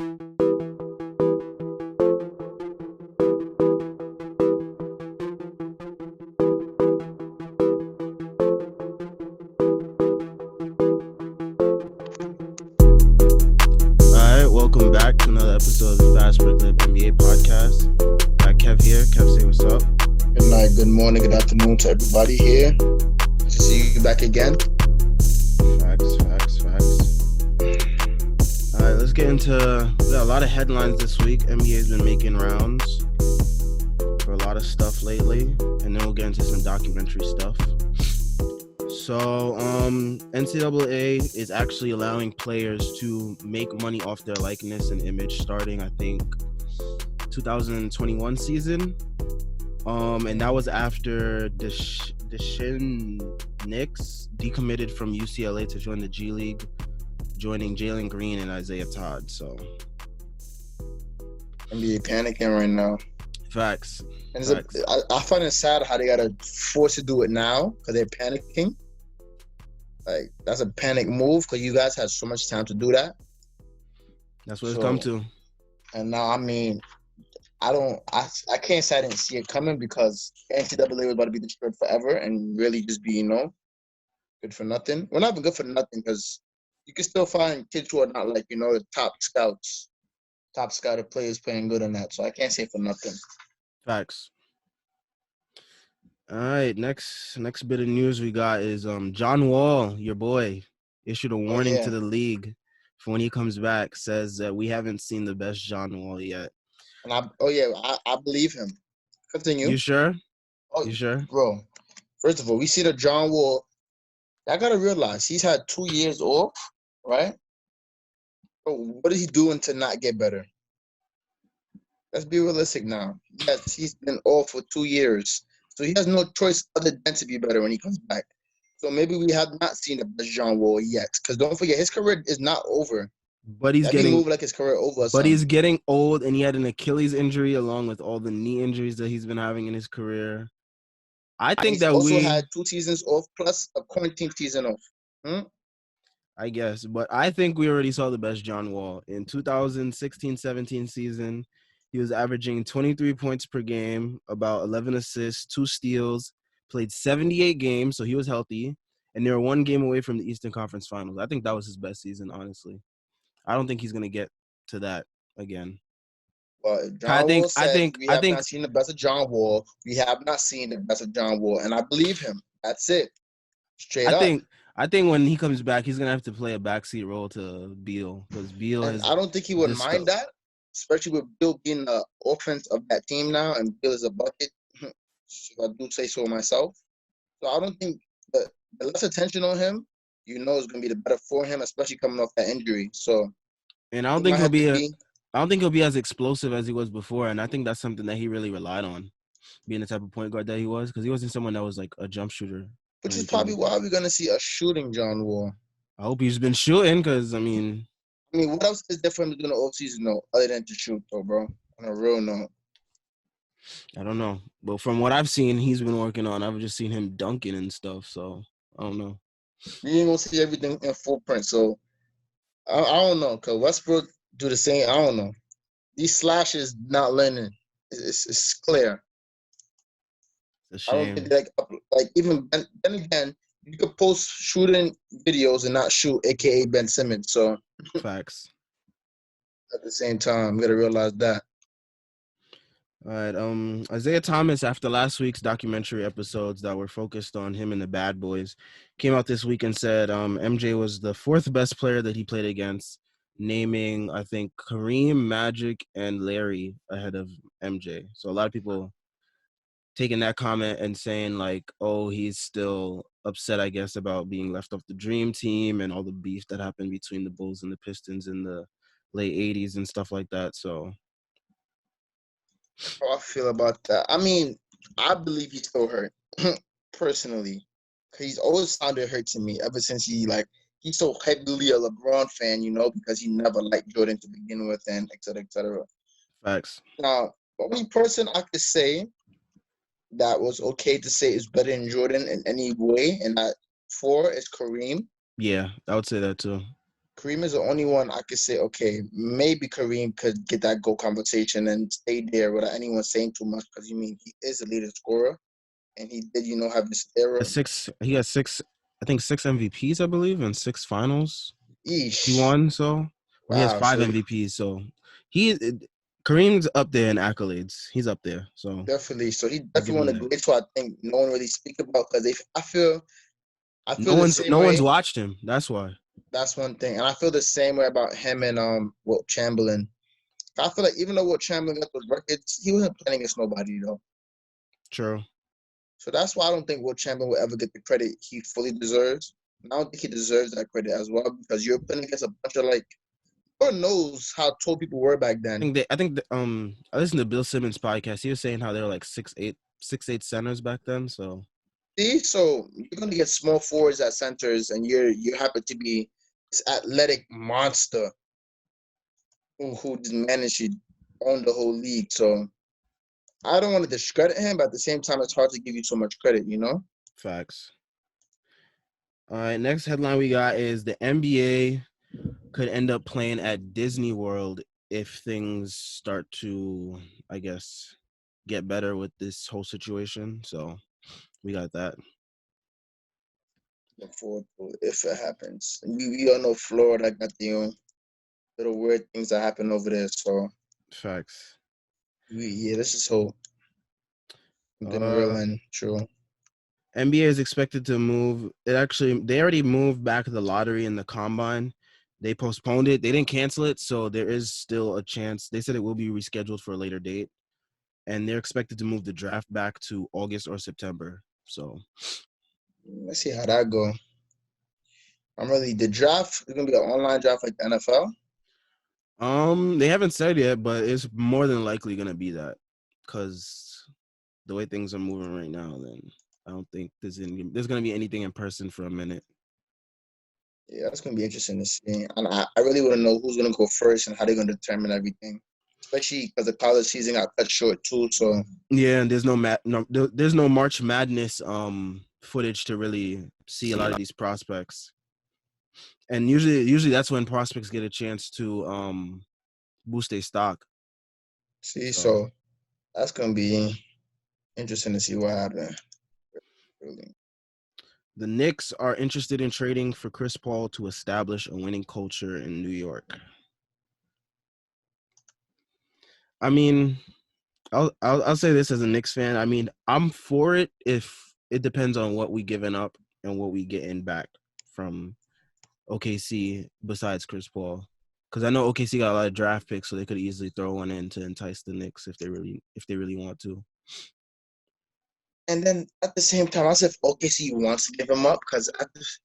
Alright, welcome back to another episode of the Fastbreak Layup NBA podcast. Got Kev here. Kev, say what's up. Good night, good morning, good afternoon to everybody here. Good to see you back again. Facts. Alright, let's get into a lot of headlines this week. NBA's been making rounds for a lot of stuff lately, and then we'll get into some documentary stuff. So, NCAA is actually allowing players to make money off their likeness and image starting, I think, 2021 season. And that was after Deshaun Nix decommitted from UCLA to join the G League, joining Jalen Green and Isaiah Todd. So, NBA panicking right now. facts. And I find it sad how they gotta force to do it now because they're panicking. Like, that's a panic move because you guys had so much time to do that. That's what it's come to. And now, I mean, I can't say I didn't see it coming because NCAA was about to be destroyed forever and really just be, good for nothing. Well, not even good for nothing because you can still find kids who are not like, the top scouted players playing good in that. So I can't say for nothing. Facts. All right, next bit of news we got is John Wall, your boy, issued a warning to the league for when he comes back. Says that we haven't seen the best John Wall yet. And I believe him. Continue. You sure? Oh, you sure, bro? First of all, we see the John Wall. I gotta realize he's had 2 years off, right? Bro, what is he doing to not get better? Let's be realistic now. Yes, he's been off for 2 years. So he has no choice other than to be better when he comes back. So maybe we have not seen the best John Wall yet. Because don't forget, his career is not over. But he's getting moved like his career over. But he's getting old, and he had an Achilles injury along with all the knee injuries that he's been having in his career. I think that also had 2 seasons off plus a quarantine season off. I guess, but I think we already saw the best John Wall in 2016-17 season. He was averaging 23 points per game, about 11 assists, 2 steals, played 78 games, so he was healthy, and they were 1 game away from the Eastern Conference Finals. I think that was his best season, honestly. I don't think he's going to get to that again. Well, John Wall said we have not seen the best of John Wall. We have not seen the best of John Wall, and I believe him. That's it. Straight up. I think when he comes back, he's going to have to play a backseat role to Beal, because Beal has... I don't think he would mind that. Especially with Bill being the offense of that team now, and Bill is a bucket. I do say so myself. So I don't think the less attention on him, is going to be the better for him, especially coming off that injury. So, and I don't think he'll be as explosive as he was before, and I think that's something that he really relied on, being the type of point guard that he was, because he wasn't someone that was like a jump shooter. Which is probably why we're going to see a shooting John Wall. I hope he's been shooting, because I mean, what else is there for him to do in the offseason, though, other than to shoot, though, bro? On a real note. I don't know. But from what I've seen, he's been working on. I've just seen him dunking and stuff, so I don't know. We ain't going to see everything in full print, so I don't know. Because Westbrook do the same. I don't know. These slashes not learning. It's clear. It's a shame. I don't think like even then again, you could post shooting videos and not shoot, a.k.a. Ben Simmons. So facts. At the same time, we got to realize that. All right. Isaiah Thomas, after last week's documentary episodes that were focused on him and the Bad Boys, came out this week and said MJ was the 4th best player that he played against, naming, I think, Kareem, Magic, and Larry ahead of MJ. So a lot of people taking that comment and saying, like, oh, he's still upset, I guess, about being left off the Dream Team and all the beef that happened between the Bulls and the Pistons in the late 80s and stuff like that. So how I feel about that. I mean, I believe he's still hurt, personally. He's always sounded hurt to me ever since he's so heavily a LeBron fan, because he never liked Jordan to begin with and et cetera, et cetera. Facts. Now, the only person I could say that was okay to say is better than Jordan in any way, and that 4 is Kareem. Yeah, I would say that too. Kareem is the only one I could say, okay, maybe Kareem could get that goal conversation and stay there without anyone saying too much because you mean he is the leading scorer and he did, have his era. He has six, I think 6 MVPs, I believe, and 6 finals he Eesh. won. So, or he has Wow. five So MVPs. So he Kareem's up there in accolades. He's up there. So definitely. So he I'll give definitely him one of the that. greats who I think no one really speak about because I feel the same No one's way. watched him. That's why. That's one thing. And I feel the same way about him and Wilt Chamberlain. I feel like even though Wilt Chamberlain got those records, he wasn't playing against nobody though. True. So that's why I don't think Wilt Chamberlain will ever get the credit he fully deserves. And I don't think he deserves that credit as well because you're playing against a bunch of like, Lord knows how tall people were back then. I listened to Bill Simmons' podcast. He was saying how they were like 6'8" centers back then. So See, so you're gonna get small forwards at centers, and you happen to be this athletic monster who just managed to own the whole league. So I don't want to discredit him, but at the same time, it's hard to give you so much credit, you know? facts. All right, next headline we got is the NBA could end up playing at Disney World if things start to, I guess, get better with this whole situation. So we got that. Look forward to it if it happens. And we all know Florida got the little weird things that happen over there. So Facts. this is hope. Something real Uh, and true. NBA is expected to move. They already moved back the lottery and the combine. They postponed it. They didn't cancel it, so there is still a chance. They said it will be rescheduled for a later date, and they're expected to move the draft back to August or September. So, Let's see how that go. The draft is gonna be an online draft like the NFL. they haven't said yet, but it's more than likely gonna be that, because the way things are moving right now, then I don't think there's gonna be anything in person for a minute. Yeah, that's gonna be interesting to see. And I really want to know who's gonna go first and how they're gonna determine everything. Especially because the college season got cut short too. So Yeah, and there's no March Madness footage to really see a lot of these prospects. And usually that's when prospects get a chance to boost their stock. see, So so that's gonna be interesting to see what happens. Really. the Knicks are interested in trading for Chris Paul to establish a winning culture in New York. I mean, I'll say this as a Knicks fan. I mean, I'm for it if it depends on what we giving up and what we getting back from OKC besides Chris Paul. Because I know OKC got a lot of draft picks, so they could easily throw one in to entice the Knicks if they really want to. And then at the same time, I said if OKC wants to give him up because I just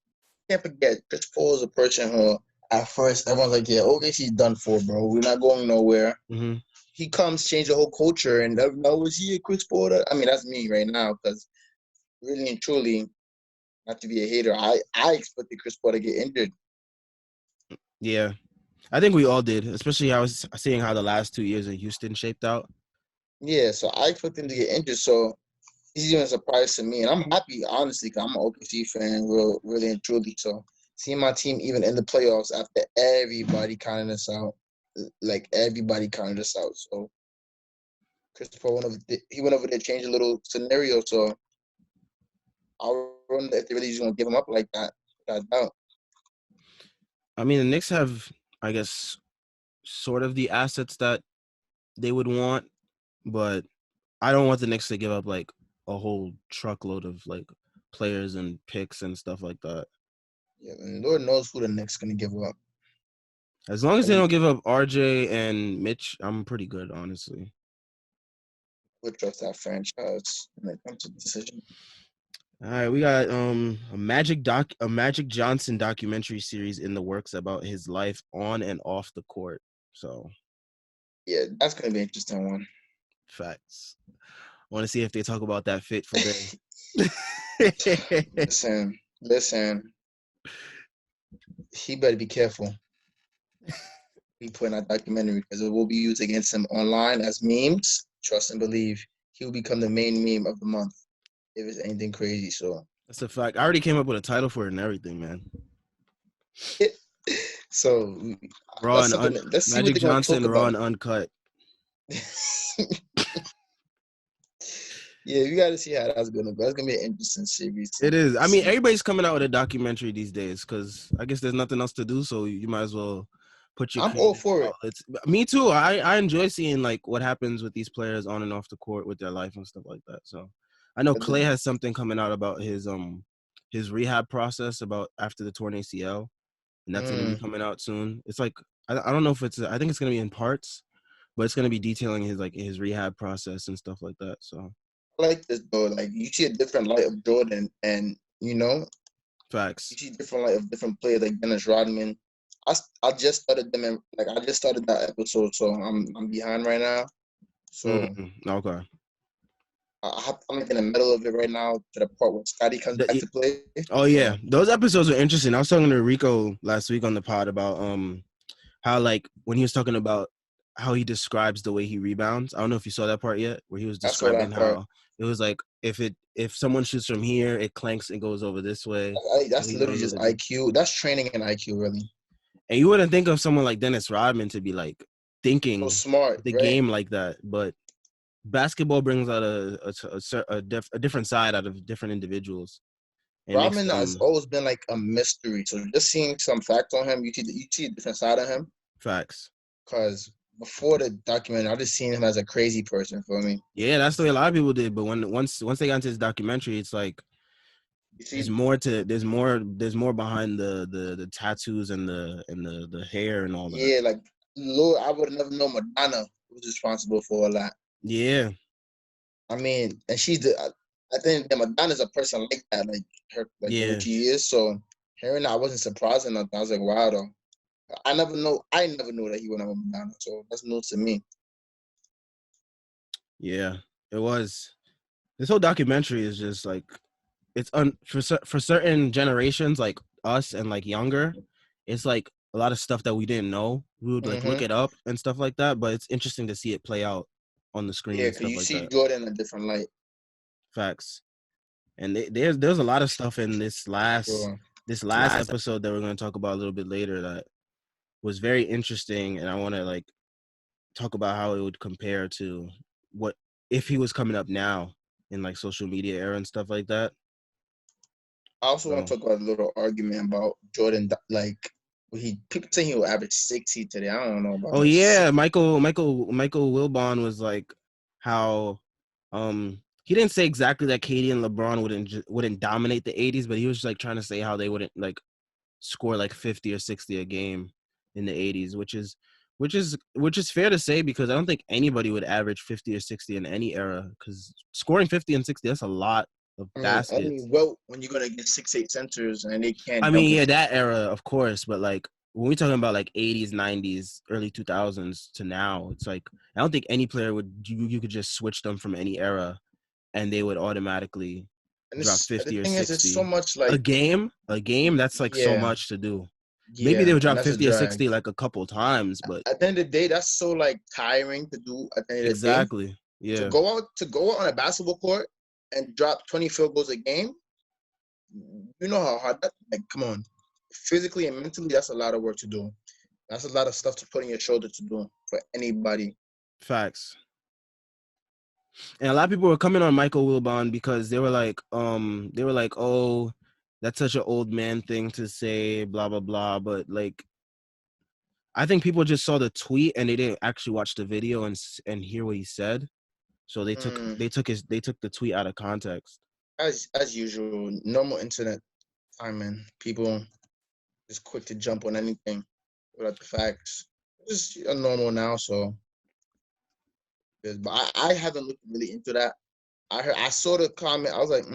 can't forget Chris Paul is a person who at first everyone's like, yeah, OKC's done for, bro. We're not going nowhere. Mm-hmm. He comes, change the whole culture, and now is he a Chris Paul? I mean, that's me right now because really and truly, not to be a hater, I expected Chris Paul to get injured. Yeah, I think we all did, especially I was seeing how the last 2 years in Houston shaped out. Yeah, so I expect him to get injured. So he's even a surprise to me, and I'm happy, honestly, because I'm an OKC fan, really and truly. So seeing my team even in the playoffs after everybody counted us out, like everybody counted us out. So Chris Paul went over there, changed a little scenario. So I wonder if they really just gonna give him up like that. I doubt. I mean, the Knicks have, I guess, sort of the assets that they would want, but I don't want the Knicks to give up like a whole truckload of like players and picks and stuff like that. Yeah, and Lord knows who the Knicks gonna give up. As long as I they would, don't give up RJ and Mitch, I'm pretty good, honestly. would trust that franchise when it comes to decision. All right, we got a Magic Johnson documentary series in the works about his life on and off the court. So Yeah, that's gonna be an interesting one. facts. I want to see if they talk about that fit for Bay. Listen. He better be careful. He put in that documentary because it will be used against him online as memes. Trust and believe, he will become the main meme of the month if it's anything crazy. So That's a fact. I already came up with a title for it and everything, man. So Raw that's and something. Let's see what Magic they're gonna Johnson, talk raw about. and uncut. Yeah, we got to see how that's gonna go. That's gonna be an interesting series. It is. I mean, See. everybody's coming out with a documentary these days because I guess there's nothing else to do, so you might as well put your I'm all creative for it. outlets. Me too. I enjoy seeing like what happens with these players on and off the court with their life and stuff like that. So I know Clay has something coming out about his rehab process about after the torn ACL, and that's going to be coming out soon. It's like I don't know if it's I think it's going to be in parts, but it's going to be detailing his rehab process and stuff like that. So I like this though. Like you see a different light of Jordan, and you facts. see different light of different players like Dennis Rodman. I just started them in, like I just started that episode, so I'm behind right now. So Okay. I'm like in the middle of it right now to the part where Scotty comes back to play. Oh So yeah, those episodes are interesting. I was talking to Rico last week on the pod about how like when he was talking about how he describes the way he rebounds. I don't know if you saw that part yet, where he was I saw describing that part. how it was like if someone shoots from here, it clanks and goes over this way, so That's he literally knows what just to do. IQ. That's training and IQ, really. And you wouldn't think of someone like Dennis Rodman to be like So thinking smart, the right? game like that, but basketball brings out a different side out of different individuals. It makes Rodman has them always been like a mystery. So just seeing some facts on him, you see a different side of him. facts. Because before the documentary, I just seen him as a crazy person. For me, Yeah, that's the way a lot of people did. But once they got into this documentary, it's like you see, there's more behind the tattoos and the hair and all that. yeah, like Lord, I would never know Madonna was responsible for all that. Yeah, I mean, and she's I think that Madonna's a person like that, like her, like the way yeah, she is. So hearing that, I wasn't surprised enough. I was like, wow, though. I never knew that he went on with Madonna. So that's news to me. yeah. It was this whole documentary is just like it's for certain generations like us and like younger. It's like a lot of stuff that we didn't know. We would like look Mm-hmm. it up and stuff like that. But it's interesting to see it play out on the screen Yeah, and because stuff you like see that. Jordan in a different light. Facts. And there's a lot of stuff in Sure. this last episode that we're going to talk about a little bit later that was very interesting, and I want to like talk about how it would compare to what if he was coming up now in like social media era and stuff like that. I also want So to talk about a little argument about Jordan. Like, people say he will average 60 today. I don't know about oh no yeah, 60. Michael Wilbon was like how he didn't say exactly that Katie and LeBron wouldn't dominate the 80s, but he was just like trying to say how they wouldn't like score like 50 or 60 a game in the 80s, which is fair to say because I don't think anybody would average 50 or 60 in any era because scoring 50 and 60, that's a lot of Only baskets. when you're gonna get 6'8" centers and they can't I dunk mean, and yeah, stuff. that era, of course, but like when we're talking about like 80s, 90s, early 2000s to now, it's like I don't think any player would you could just switch them from any era and they would automatically And drop the 50 or thing is, it's so 60 much like, a game that's like so yeah, much to do. Maybe they yeah, would and drop that's a 50 or drag. 60 like a couple times, but At the end of the day, that's so like tiring to do. At the end of the day, exactly. Yeah. to go out on a basketball court and drop 20 field goals a game, you know how hard that. Like, come on, physically and mentally, that's a lot of work to do. That's a lot of stuff to put on your shoulder to do for anybody. Facts. And a lot of people were coming on Michael Wilbon because they were like, oh, that's such an old man thing to say, blah blah blah. But like, I think people just saw the tweet and they didn't actually watch the video and hear what he said. So Mm, they took the tweet out of context. as usual, normal internet time, man. People is quick to jump on anything without the facts. It's just normal now, so. But I haven't looked really into that. I saw the comment. I was like,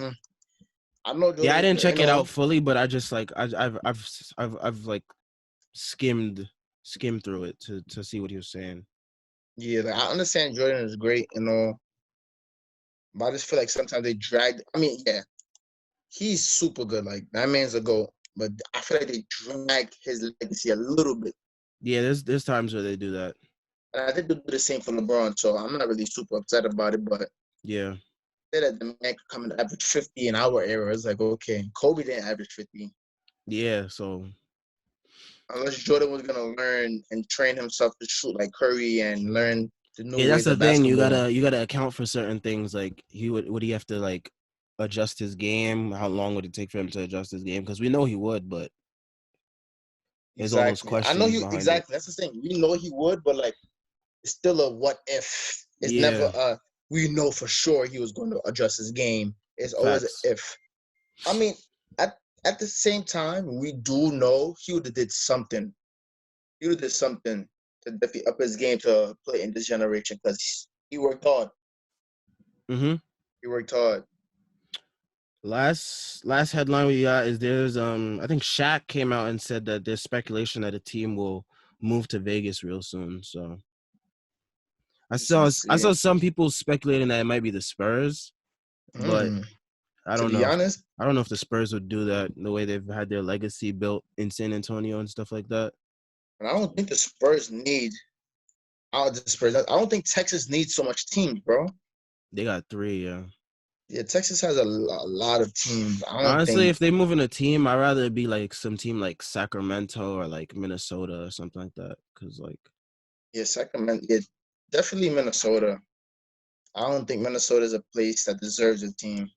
I know Yeah, I Jordan, didn't check it out know, fully, but I just like I've like skimmed through it to see what he was saying. yeah, like, I understand Jordan is great, but I just feel like sometimes they drag. I mean, yeah, he's super good. Like that man's a goat, but I feel like they drag his legacy a little bit. Yeah, there's times where they do that. And I think they do the same for LeBron, so I'm not really super upset about it. But Yeah. say that the man could come and average 50 in our era, it's like okay, Kobe didn't average 50. Yeah, so Unless Jordan was gonna learn and train himself to shoot like Curry and learn the new Yeah, that's ways the of thing. You basketball. gotta account for certain things. Like would he have to like adjust his game? How long would it take for him to adjust his game? Because we know he would, but there's all those Exactly. I know questions he behind it. exactly. That's the thing. We know he would, but like it's still a what if. It's never Yeah, a we know for sure he was going to adjust his game. It's always a facts. if. I mean, at the same time, we do know he would have did something. He would have did something to definitely up his game to play in this generation because he worked hard. Mm-hmm. He worked hard. Last headline we got is there's I think Shaq came out and said that there's speculation that a team will move to Vegas real soon. So Let's I see. saw some people speculating that it might be the Spurs, but Mm, I to don't be know. honest, I don't know if the Spurs would do that the way they've had their legacy built in San Antonio and stuff like that. and I don't think the Spurs need out the Spurs. I don't think Texas needs so much teams, bro. They got three, yeah. Yeah, Texas has a lot of teams. I don't Honestly, think. if they move in a team, I'd rather it be like some team like Sacramento or like Minnesota or something like that. Cause like, Yeah, Sacramento. Yeah, definitely Minnesota. I don't think Minnesota is a place that deserves a team,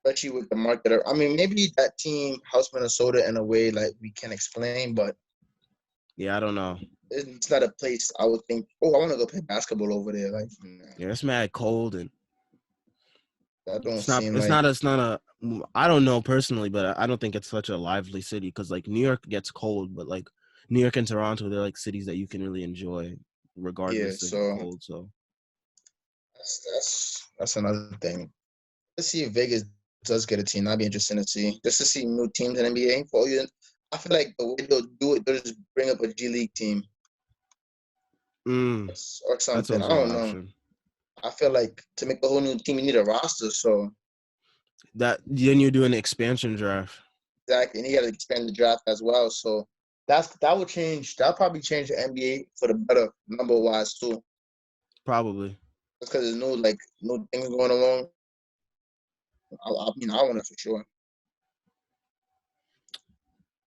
especially with the market. I mean, maybe that team helps Minnesota in a way like we can explain, but yeah, I don't know. it's not a place I would think. Oh, I want to go play basketball over there. Like, nah, Yeah, it's mad cold and that don't seem it's not a. I don't know personally, but I don't think it's such a lively city because like New York gets cold, but like New York and Toronto, they're like cities that you can really enjoy yeah. regardless of the So cold. So that's another thing. Let's see if Vegas does get a team. That'd be interesting to see. Just to see new teams in NBA. For you, I feel like the way they'll do it, they'll just bring up a G League team mm, or that's something. I also an don't know. option. I feel like to make a whole new team, you need a roster. So That then you do an expansion draft, exactly, and you got to expand the draft as well. So that would change. That'll probably change the NBA for the better, number wise too. probably. Just because there's no things going along. I mean, I want it for sure.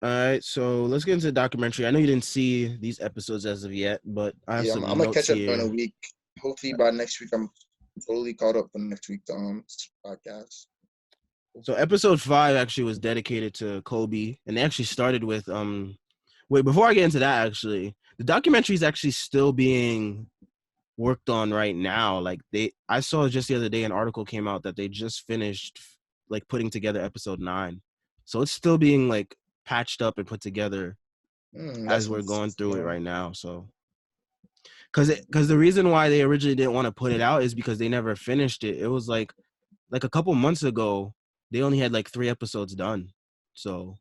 All right, so let's get into the documentary. I know you didn't see these episodes as of yet, but I have Yeah, I'm some gonna notes catch up during here. the week. Hopefully by next week, I'm totally caught up for next week's podcast. So episode 5 actually was dedicated to Kobe, and they actually started with wait, before I get into that, actually, the documentary is actually still being worked on right now. Like I saw just the other day an article came out that they just finished like putting together episode 9. So it's still being like patched up and put together as That's we're going through it yeah. right now. So because the reason why they originally didn't want to put it out is because they never finished it. It was like a couple months ago, they only had like 3 episodes done. So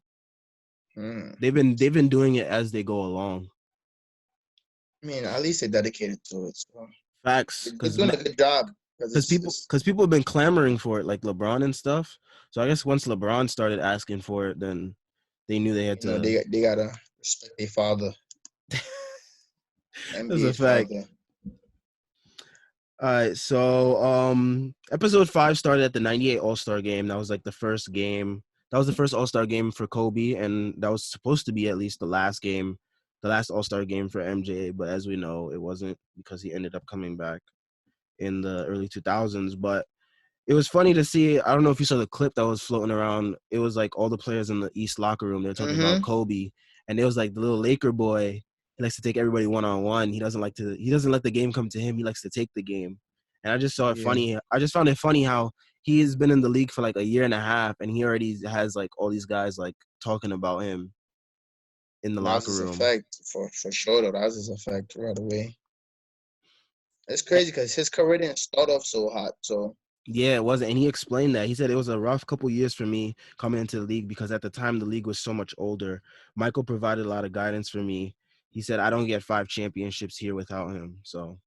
Mm. they've been doing it as they go along. I mean, at least they're dedicated to it. So Facts, they're doing a good job because it's because people have been clamoring for it, like LeBron and stuff. So I guess once LeBron started asking for it, then they knew they had to. they gotta respect their father, That's a NBA fact. father. All right, so episode 5 started at the '98 All-Star game. That was like the first game. That was the first All-Star game for Kobe, and that was supposed to be at least the last game, the last All-Star game for MJ. But as we know, it wasn't because he ended up coming back in the early 2000s. But it was funny to see. I don't know if you saw the clip that was floating around. It was like all the players in the East locker room. They're talking about Mm-hmm. Kobe, and it was like the little Laker boy. He likes to take everybody one on one. He doesn't like to. He doesn't let the game come to him. He likes to take the game. And I just saw it Yeah. funny. I just found it funny how he has been in the league for like a year and a half, and he already has like all these guys like talking about him in the That was locker his room. effect for sure. Though that was his effect right away. It's crazy because his career didn't start off so hot. So Yeah, it wasn't. And he explained that. He said it was a rough couple years for me coming into the league because at the time the league was so much older. Michael provided a lot of guidance for me. He said I don't get 5 championships here without him. So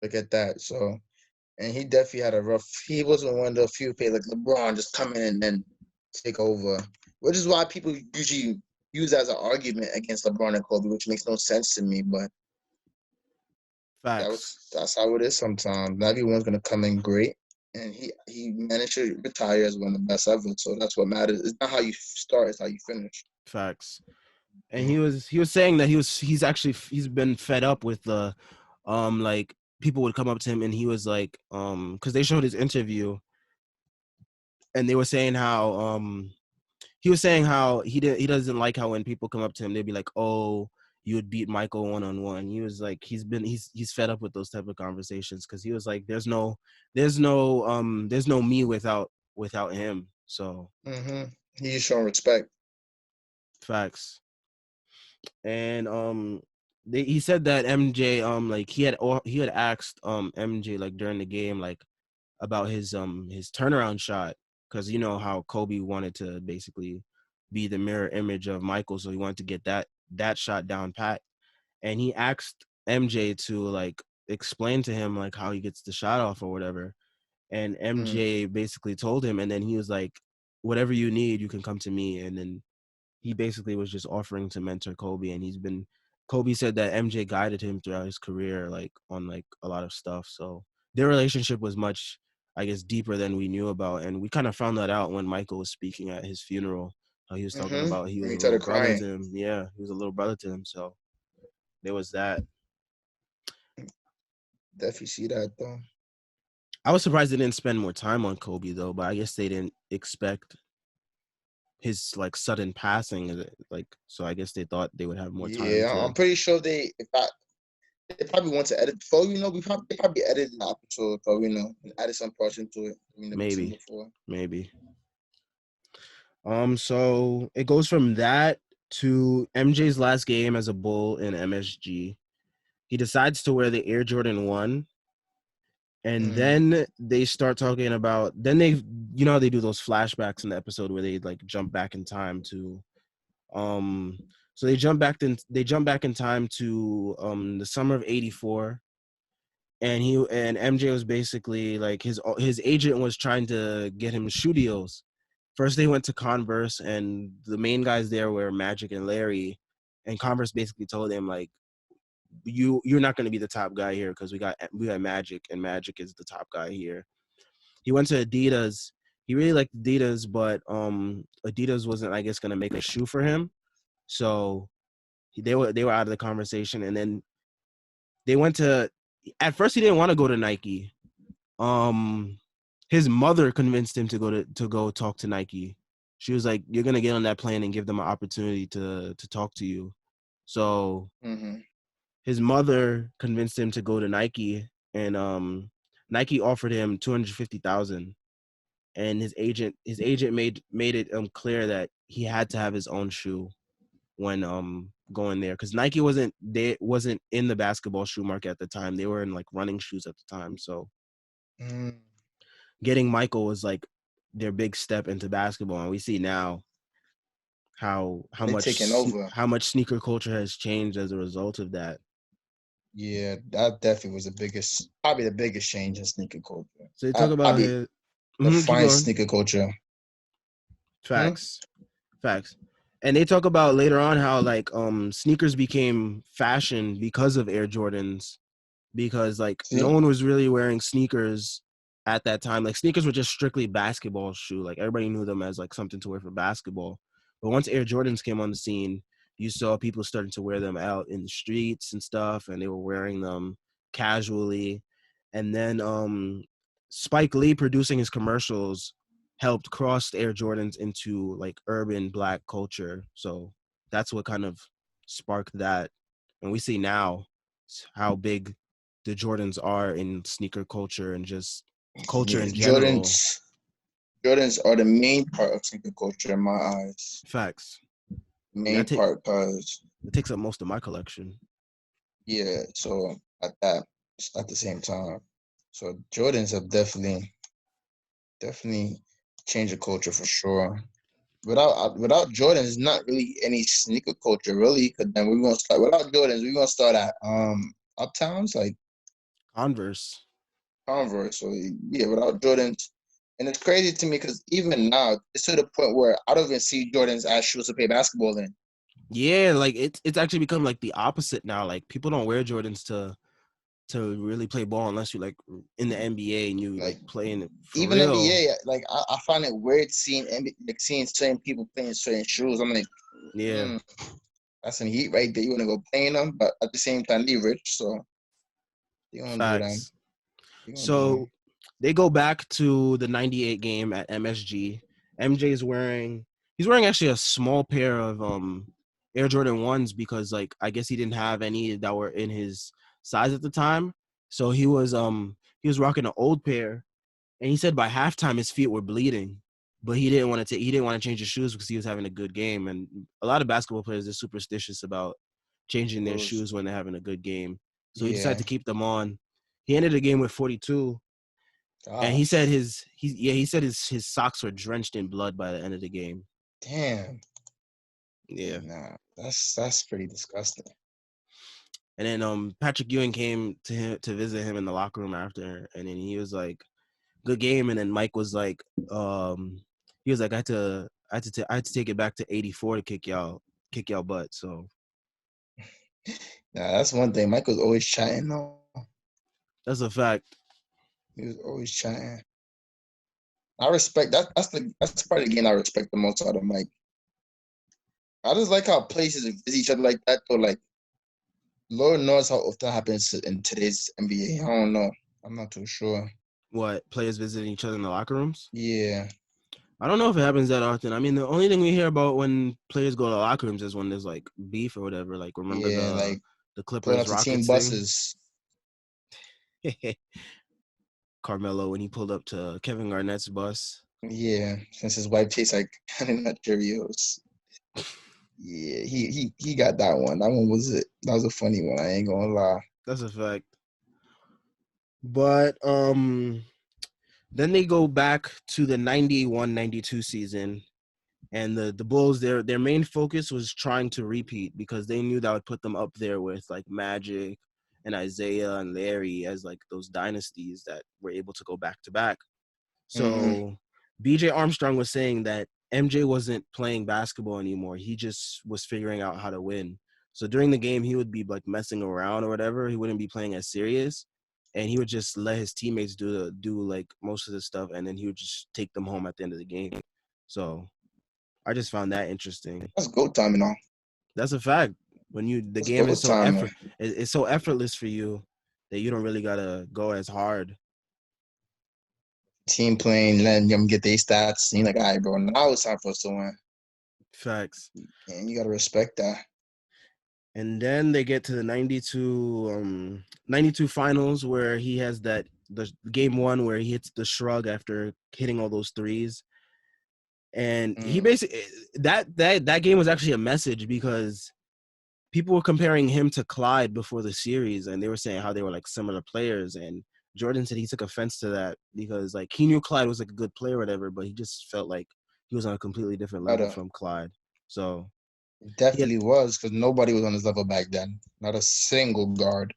look at that. So and he definitely had a rough. He wasn't one of the few players like LeBron just come in and then take over, which is why people usually use as an argument against LeBron and Kobe, which makes no sense to me. But facts. that's how it is sometimes. Not everyone's gonna come in great, and he managed to retire as one of the best ever. So that's what matters. It's not how you start; it's how you finish. Facts. And he was saying that he's been fed up with the like people would come up to him and he was like because they showed his interview and they were saying how he was saying how he doesn't like how when people come up to him they'd be like, oh, you would beat Michael one-on-one. He was like he's fed up with those type of conversations because he was like there's no me without him. So He's showing respect. facts. And he said that MJ like he had asked MJ like during the game like about his turnaround shot because you know how Kobe wanted to basically be the mirror image of Michael, so he wanted to get that shot down pat, and he asked MJ to like explain to him like how he gets the shot off or whatever, and MJ basically told him, and then he was like, whatever you need, you can come to me, and then he basically was just offering to mentor Kobe, and Kobe said that MJ guided him throughout his career, like on like a lot of stuff. So their relationship was much, I guess, deeper than we knew about, and we kind of found that out when Michael was speaking at his funeral. How he was talking about he When was he a little started brother crying. to him. Yeah, he was a little brother to him. So there was that. Definitely see that though. I was surprised they didn't spend more time on Kobe though, but I guess they didn't expect his like sudden passing, like so. I guess they thought they would have more time Yeah, I'm to. pretty sure they probably want to edit. Before you know, they probably edited the episode. But we know and added some parts into it we never seen Maybe, before. maybe. So it goes from that to MJ's last game as a Bull in MSG. He decides to wear the Air Jordan 1. And then they start talking about, then they do those flashbacks in the episode where they like jump back in time to, so they jump back in time to the summer of '84, and MJ was basically like his agent was trying to get him shoe deals. First they went to Converse, and the main guys there were Magic and Larry, and Converse basically told him like you're not going to be the top guy here because we got Magic, and Magic is the top guy here. He went to Adidas. He really liked Adidas, but Adidas wasn't, I guess, going to make a shoe for him. So they were out of the conversation, and then they went to. At first, he didn't want to go to Nike. Um, his mother convinced him to go talk to Nike. She was like, "You're gonna get on that plane and give them an opportunity to talk to you." So his mother convinced him to go to Nike, and Nike offered him 250,000. And his agent made it clear that he had to have his own shoe when going there because Nike wasn't in the basketball shoe market at the time. They were in like running shoes at the time. So getting Michael was like their big step into basketball, and we see now how They taking over. much sneaker culture has changed as a result of that. Yeah, that definitely was probably the biggest change in sneaker culture. So they talk about Probably his. the Keep fine going. sneaker culture. Facts. Facts. And they talk about later on how like sneakers became fashion because of Air Jordans, because like no See? one was really wearing sneakers at that time. Like sneakers were just strictly basketball shoe. Like everybody knew them as like something to wear for basketball. But once Air Jordans came on the scene, you saw people starting to wear them out in the streets and stuff, and they were wearing them casually. And then Spike Lee producing his commercials helped cross Air Jordans into like urban black culture. So that's what kind of sparked that. And we see now how big the Jordans are in sneaker culture and just culture Yeah, in general. Jordans are the main part of sneaker culture in my eyes. Facts. And Main part, cause that takes up most of my collection. yeah. So at the same time, so Jordans have definitely changed the culture for sure. Without Jordans, not really any sneaker culture really. Cause then we're gonna start without Jordans. We're gonna start at uptowns like Converse. Converse. So yeah, without Jordans, and it's crazy to me because even now it's to the point where I don't even see Jordans as shoes to play basketball in. Yeah, like it's actually become like the opposite now. Like people don't wear Jordans to really play ball unless you like in the NBA and you like Like playing it for even real. NBA, like I find it weird seeing seeing certain people playing certain shoes. I'm like, Yeah, That's some heat right there. You want to go playing them, but at the same time, they rich, so they gonna do them. facts. They gonna do So them. they go back to the 98 game at MSG. MJ's he's wearing actually a small pair of Air Jordan 1s because like I guess he didn't have any that were in his size at the time. So he was rocking an old pair, and he said by halftime his feet were bleeding. But he didn't want to change his shoes because he was having a good game. And a lot of basketball players are superstitious about changing their Those, shoes when they're having a good game. So he decided yeah. to keep them on. He ended the game with 42, and he said Gosh, he said his socks were drenched in blood by the end of the game. damn. Yeah, Yeah. nah, that's pretty disgusting. And then Patrick Ewing came to visit him in the locker room after, and then he was like, "Good game." And then Mike was like, he was like, I had to take it back to 84 to kick y'all butt." So Nah, that's one thing. Michael's always chatting though. that's a fact. He was always chatting. I respect that. That's part of the game I respect the most out of Mike. I just like how places visit each other like that. Though, like Lord knows how often that happens in today's NBA. I don't know. I'm not too sure. What, players visiting each other in the locker rooms? Yeah, I don't know if it happens that often. I mean, the only thing we hear about when players go to locker rooms is when there's like beef or whatever. Like, remember yeah, like the pulling Clippers up to team Rockets thing? buses. Carmelo when he pulled up to Kevin Garnett's bus. Yeah, since his wife tastes like nut Cheerios. Yeah, he got that one. That one was it. That was a funny one. I ain't gonna lie. That's a fact. But then they go back to the 91-92 season, and the Bulls, their main focus was trying to repeat because they knew that would put them up there with like Magic and Isaiah and Larry as like those dynasties that were able to go back to back. Mm-hmm. So BJ Armstrong was saying that MJ wasn't playing basketball anymore. He just was figuring out how to win. So during the game, he would be like messing around or whatever. He wouldn't be playing as serious, and he would just let his teammates do like most of the stuff, and then he would just take them home at the end of the game. So I just found that interesting. That's go time and all. That's a fact. When the That's game go is so time, man. it's so effortless for you that you don't really gotta go as hard. Team playing, letting them get their stats. And you're like, all right, bro. Now it's time for us to win. Facts. And you gotta respect that. And then they get to the 92 finals where he has the game one where he hits the shrug after hitting all those threes. And he Mm. basically that game was actually a message because people were comparing him to Clyde before the series, and they were saying how they were like similar players. And Jordan said he took offense to that because like he knew Clyde was like a good player or whatever, but he just felt like he was on a completely different level Better. from Clyde. So It he had, definitely was because nobody was on his level back then. Not a single guard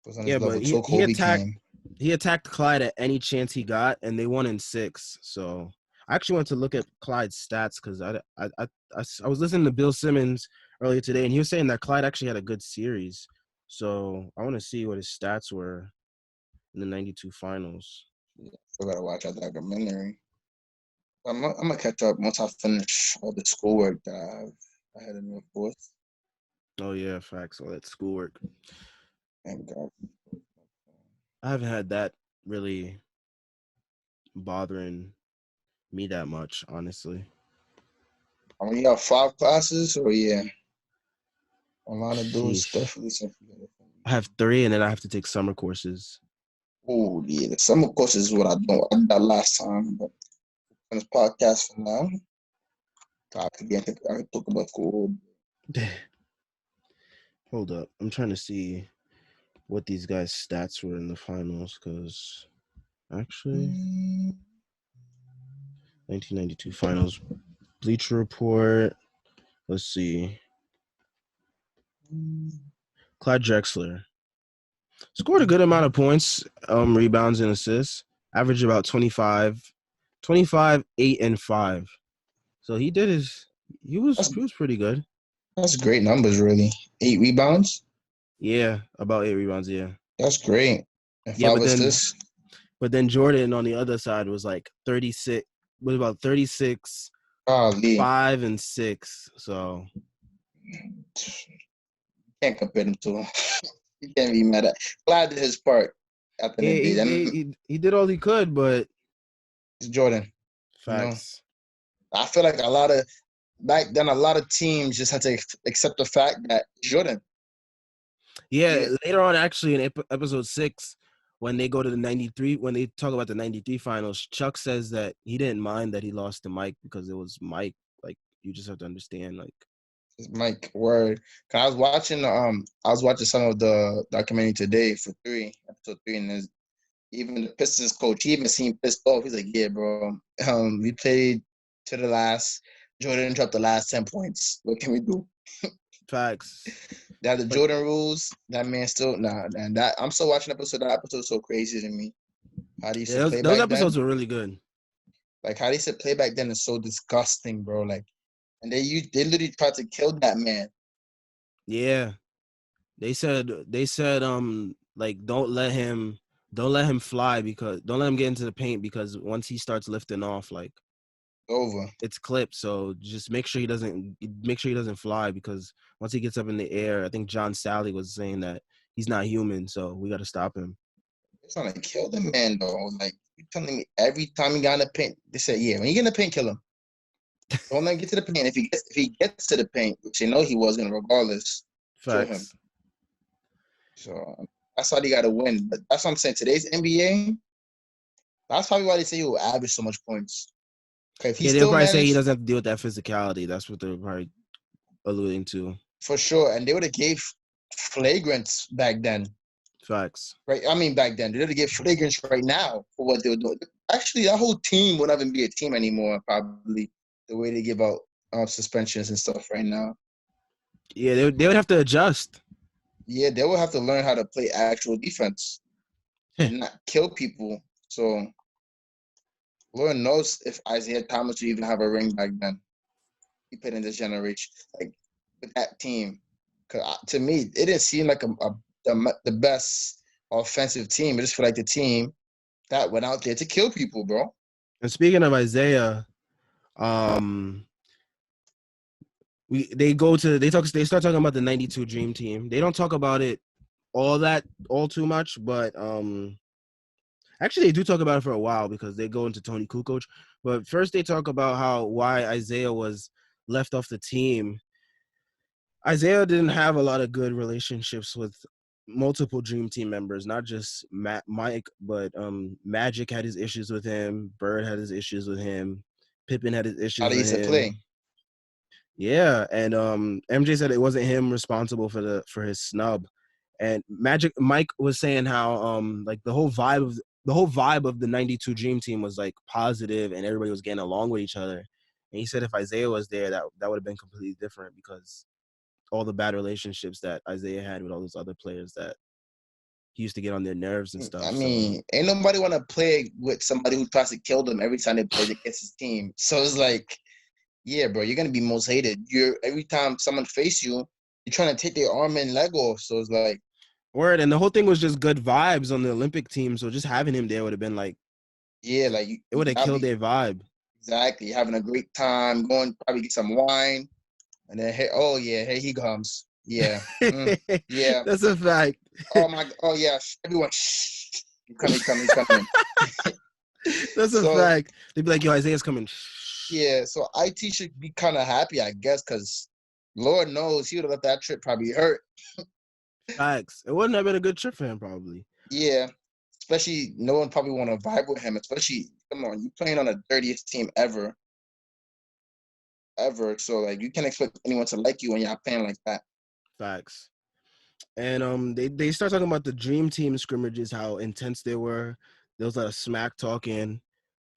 was on his yeah, level but till he Kobe attacked came. he attacked Clyde at any chance he got, and they won in 6. So I actually went to look at Clyde's stats because I was listening to Bill Simmons earlier today, and he was saying that Clyde actually had a good series. So I want to see what his stats were in the 92 finals. Yeah, still gotta watch that documentary. I'm gonna catch up once I finish all the schoolwork that I had in the course. Oh yeah, facts. All that schoolwork. Thank God. I haven't had that really bothering me that much, honestly. I mean, you got 5 classes, or yeah, a lot of dudes Sheesh. definitely something. I have 3, and then I have to take summer courses. Oh yeah, the summer courses is what I don't. I did that last time, but on this podcast for now, I could talk about school. Hold up, I'm trying to see what these guys' stats were in the finals because actually, 1992 finals, Bleacher Report. Let's see, Clyde Drexler scored a good amount of points, rebounds and assists, averaged about 25, 8 and 5. So he did his. That's He was pretty good. that's great numbers, really. 8 rebounds. Yeah, about 8 rebounds. Yeah, That's great. And yeah, 5 assists. but then Jordan on the other side was like 36, was about 36, Golly. 5 and 6. So Can't compare them to him. You can't be mad at. Glad did his part at the end yeah, of the day. Then he did all he could, but it's Jordan. You know, facts. I feel like a lot of back then, a lot of teams just had to accept the fact that Jordan. Yeah, Yeah, later on, actually, in episode 6, when they go to the 93, when they talk about the 93 finals, Chuck says that he didn't mind that he lost to Mike because it was Mike. Like, you just have to understand, like, it's Mike word. 'Cause I was watching some of the documentary today for episode 3, and even the Pistons coach, he even seemed pissed off. He's like, "Yeah, bro, we played to the last. Jordan dropped the last 10 points. What can we do?" facts. That the But Jordan rules. That man still nah, and that I'm still watching episode. That episode is so crazy to me. How they used yeah, to play those back episodes then. were really good. Like how they used to play back then is so disgusting, bro. Like, and they literally tried to kill that man. Yeah, they said like don't let him fly because don't let him get into the paint because once he starts lifting off, like Over. it's clipped. So just make sure he doesn't fly because once he gets up in the air, I think John Sally was saying that he's not human, so we got to stop him. They're trying to kill the man though. Like you telling me every time he got in the paint, they said, yeah, when you get in the paint, kill him. Don't let him get to the paint. If he gets to the paint, which they know he was gonna regardless, kill him. Facts. So that's why they gotta win. But that's what I'm saying. Today's NBA, that's probably why they say he will average so much points. Okay, if he Yeah, they'll still probably say he managed doesn't have to deal with that physicality. That's what they're probably alluding to. for sure, and they would have gave flagrants back then. Facts. Right? I mean, back then they would have gave flagrants right now for what they were doing. Actually, that whole team would not even be a team anymore. Probably the way they give out suspensions and stuff right now. Yeah, they would have to adjust. Yeah, they will have to learn how to play actual defense and not kill people. So Lord knows if Isaiah Thomas would even have a ring back then. He played in this generation, like with that team. Cause to me, it didn't seem like the best offensive team. It just feel like the team that went out there to kill people, bro. And speaking of Isaiah, um, they start talking about the 92 Dream Team. They don't talk about it all too much, but actually they do talk about it for a while because they go into Tony Kukoc. But first they talk about why Isaiah was left off the team. Isaiah didn't have a lot of good relationships with multiple Dream Team members, not just Mike, but Magic had his issues with him, Bird had his issues with him, Pippen had his How issues they with used to play. him. Yeah, and MJ said it wasn't him responsible for his snub. And Magic Mike was saying how like the whole vibe of the 92 Dream Team was like positive and everybody was getting along with each other. And he said if Isaiah was there that would have been completely different because all the bad relationships that Isaiah had with all those other players that he used to get on their nerves and I stuff. So mean, ain't nobody want to play with somebody who tries to kill them every time they play against his team. So it's like, yeah, bro, you're gonna be most hated. You're every time someone face you, you're trying to take their arm and leg off. So it's like, word, and the whole thing was just good vibes on the Olympic team. So just having him there would have been like yeah, like it would have I'll killed be their vibe. exactly having a great time, going probably get some wine, and then hey, oh yeah, here he comes. Yeah, yeah. That's a fact. Oh my, oh yeah, everyone, shh, he's coming. That's a So fact. They'd be like, "Yo, Isaiah's coming." yeah, so IT should be kind of happy, I guess, because Lord knows he would have let that trip probably hurt. Facts. It wouldn't have been a good trip for him, probably. Yeah, especially no one probably want to vibe with him. Especially, come on, you playing on the dirtiest team ever, ever. So like, you can't expect anyone to like you when you're playing like that. Facts. And they start talking about the Dream Team scrimmages, how intense they were. There was a lot of smack talking.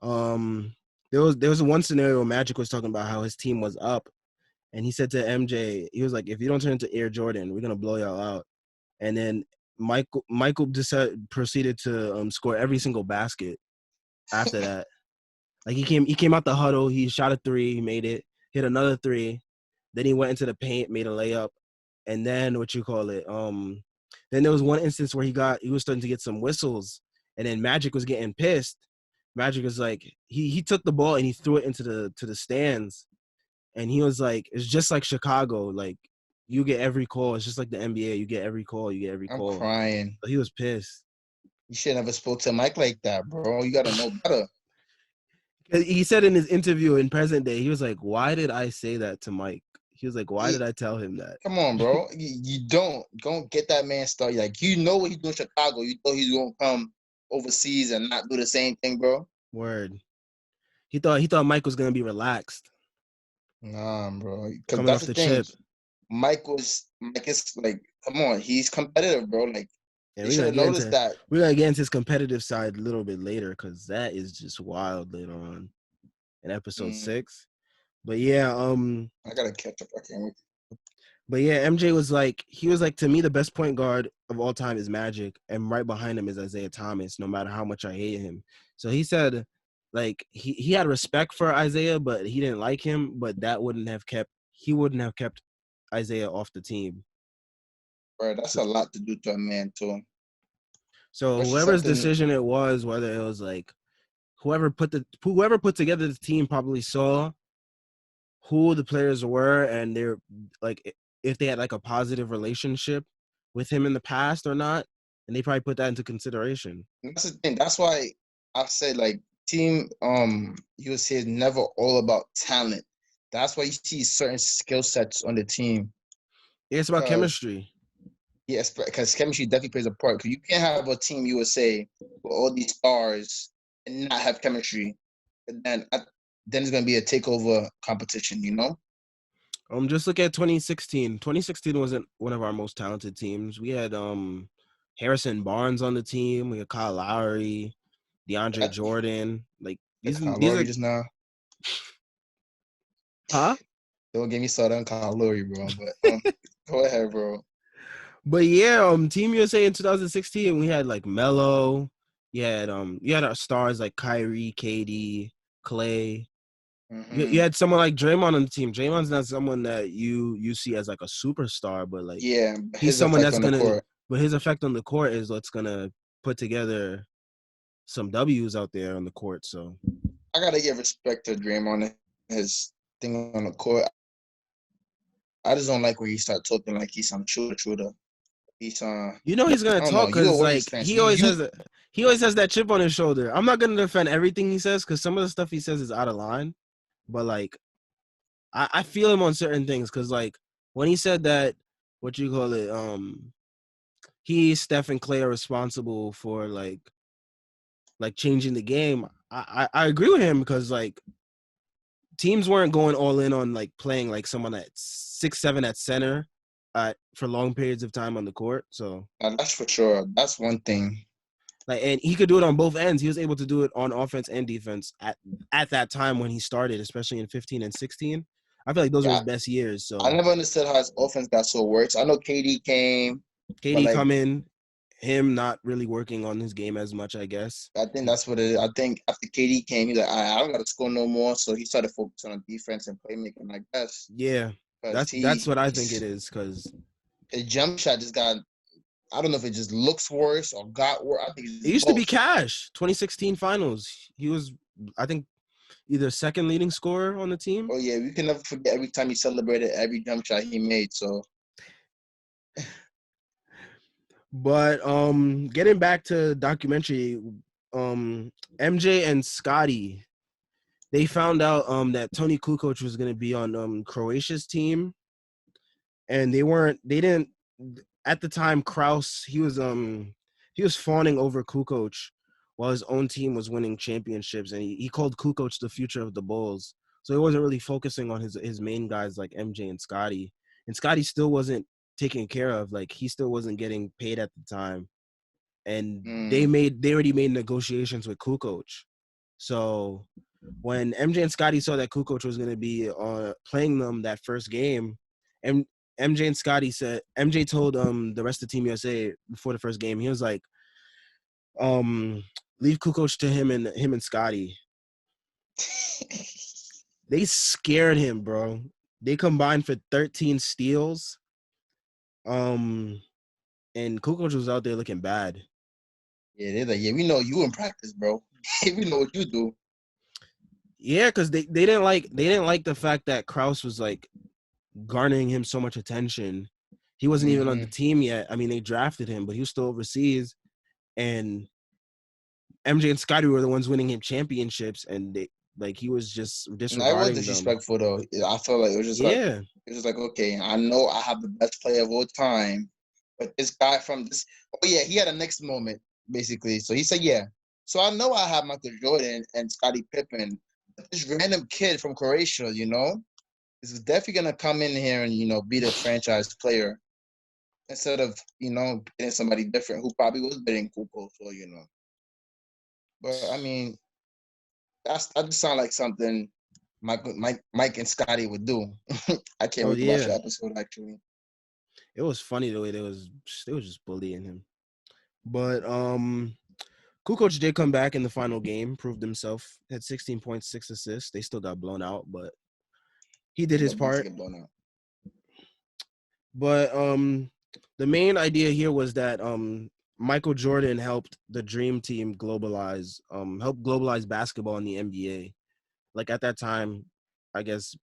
Um, there was one scenario where Magic was talking about how his team was up, and he said to MJ, he was like, "If you don't turn into Air Jordan, we're gonna blow y'all out." And then Michael proceeded to score every single basket after that. Like he came out the huddle, he shot a three, he made it, hit another three, then he went into the paint, made a layup, and then what you call it? Then there was one instance where he was starting to get some whistles, and then Magic was getting pissed, Magic is like he took the ball and he threw it into the stands, and he was like, it's just like Chicago, like you get every call. It's just like the NBA, you get every call, you get every I'm call. crying. But he was pissed. You should never spoke to Mike like that, bro. You gotta know better. He said in his interview in present day, he was like, "Why did I say that to Mike?" He was like, "Why did I tell him that?" Come on, bro. You don't get that man started. Like you know what he's doing in Chicago. You know he's gonna come overseas and not do the same thing, bro. Word. He thought Mike was gonna be relaxed, Nah, bro. Because coming that's off the the thing. chip. Mike is like, come on, he's competitive, bro. Like And they should have noticed that. we're gonna get into his competitive side a little bit later because that is just wild later on in episode Mm, 6. But yeah, I gotta catch up. I can't wait. But yeah, MJ was like, he was like, to me, the best point guard of all time is Magic, and right behind him is Isaiah Thomas, no matter how much I hate him. So he said, like, he had respect for Isaiah, but he didn't like him, but he wouldn't have kept Isaiah off the team. Bro, that's So, a lot to do to a man too. so Especially whoever's something decision it was, whether it was like whoever put together the team probably saw who the players were and they're like if they had like a positive relationship with him in the past or not, and they probably put that into consideration. that's the thing. That's why I said like team USA is never all about talent. That's why you see certain skill sets on the team. It's about Because chemistry. yes, because chemistry definitely plays a part. Because you can't have a team USA with all these stars and not have chemistry. And then it's gonna be a takeover competition, you know? Just look at 2016. 2016 wasn't one of our most talented teams. We had Harrison Barnes on the team. We had Kyle Lowry, DeAndre That Jordan. Like Kyle these Lowry are just now. huh? Don't get me started on Kyle Lowry, bro. But go ahead, bro. But yeah, Team USA in 2016, we had like Melo. You had our stars like Kyrie, KD, Clay. You Hmm. had someone like Draymond on the team. Draymond's not someone that you see as like a superstar, but like Yeah, he's his someone effect that's on the gonna. court. But his effect on the court is what's gonna put together some W's out there on the court. So I gotta give respect to Draymond and his thing on the court. I just don't like where he start talking like he's some shooter. He's he's gonna I don't know. talk You a because Warriors like fan, so you he always has that chip on his shoulder. I'm not gonna defend everything he says because some of the stuff he says is out of line, but like I feel him on certain things because like when he said that what you call it he Steph and Clay are responsible for like changing the game. I agree with him because like teams weren't going all in on like playing like someone at 6'7" at center for long periods of time on the court. So that's for sure. That's one thing. like and he could do it on both ends. He was able to do it on offense and defense at that time when he started, especially in 15 and 16. I feel like those were his Yeah, best years. I So never understood how his offense got so worse. I know KD came, but KD like come in, him not really working on his game as much, I guess. I think that's what it is. I think after KD came, he's like, I don't gotta score no more. So he started focusing on defense and playmaking, I guess. Yeah, Because that's what I think it is because his jump shot just got I don't know if it just looks worse or got worse. I think it's it just used to be both. Cash. 2016 finals, he was, I think, either second leading scorer on the team. Oh yeah, we can never forget every time he celebrated every jump shot he made. So But getting back to documentary, MJ and Scotty, they found out that Tony Kukoc was going to be on Croatia's team, and they didn't at the time. Kraus, he was fawning over Kukoc while his own team was winning championships, and he called Kukoc the future of the Bulls. So he wasn't really focusing on his main guys like MJ and Scotty, and Scotty still wasn't taken care of. Like he still wasn't getting paid at the time, and mm, they already made negotiations with Kukoc. So when MJ and Scotty saw that Kukoc was going to be playing them that first game, and MJ and Scotty said MJ told the rest of Team USA before the first game, he was like, leave Kukoc to him and Scotty. They scared him, bro. They combined for 13 steals. Um, and Kukoc was out there looking bad. yeah, they're like, yeah, we know you in practice, bro. We know what you do. Yeah, because they didn't like the fact that Kraus was like garnering him so much attention. He wasn't even on the team yet. I mean, they drafted him, but he was still overseas, and MJ and Scotty were the ones winning him championships, and they like he was just And that was disregarding them. disrespectful though. I felt like Yeah, okay, I know I have the best player of all time, but this guy from this, oh yeah, he had a next moment basically. So he said, yeah. So I know I have Michael Jordan and Scottie Pippen, but this random kid from Croatia, is definitely gonna come in here and be the franchise player instead of getting somebody different who probably was better than Kukoc. So but I mean, that just sounds like something Mike and Scotty would do. I can't oh wait to watch yeah, the episode. Actually, it was funny the way they was just bullying him. But Kukoc did come back in the final game, proved himself, had 16 points, 6 assists. They still got blown out, but he did his LeBron to part. get blown out. But the main idea here was that Michael Jordan helped the Dream Team help globalize basketball in the NBA. Like at that time, I guess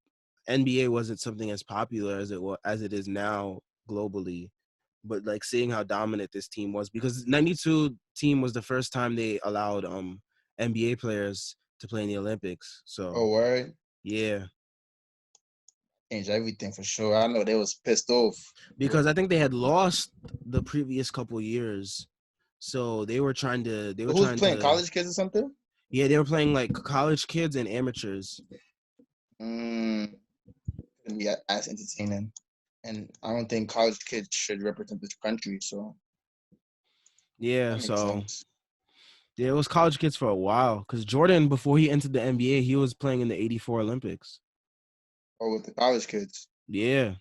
NBA wasn't something as popular as it is now globally. But like seeing how dominant this team was, because '92 team was the first time they allowed NBA players to play in the Olympics. So Oh, word. yeah, Changed everything for sure. I know they was pissed off. because I think they had lost the previous couple years, so they were trying to Who's playing? College kids or something? yeah, they were playing like college kids and amateurs. Couldn't be as entertaining. And I don't think college kids should represent this country. So Yeah, that makes so sense. yeah, it was college kids for a while. Because Jordan, before he entered the NBA, he was playing in the '84 Olympics. Or with the college kids. Yeah.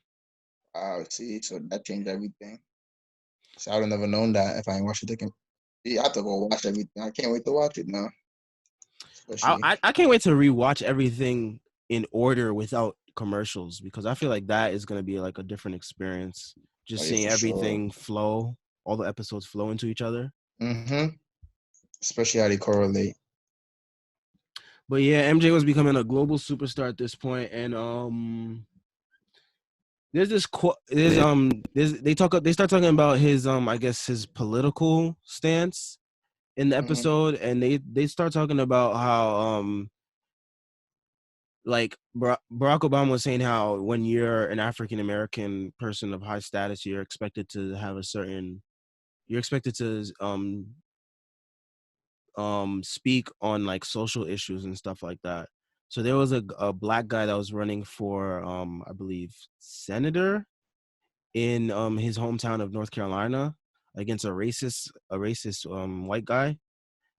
Wow, see, so that changed everything. So I would have never known that if I ain't watched it. I have to go watch everything. I can't wait to watch it now. Especially, I can't wait to rewatch everything in order without commercials, because I feel like that is gonna be like a different experience. oh Just yeah, seeing for sure. everything flow, all the episodes flow into each other. Especially how they correlate. But yeah, MJ was becoming a global superstar at this point, and there's this they start talking about his I guess his political stance in the Mm-hmm. episode, and they start talking about how like Barack Obama was saying how when you're an African American person of high status, you're expected to have you're expected to speak on like social issues and stuff like that. So there was a black guy that was running for I believe senator in his hometown of North Carolina against a racist white guy.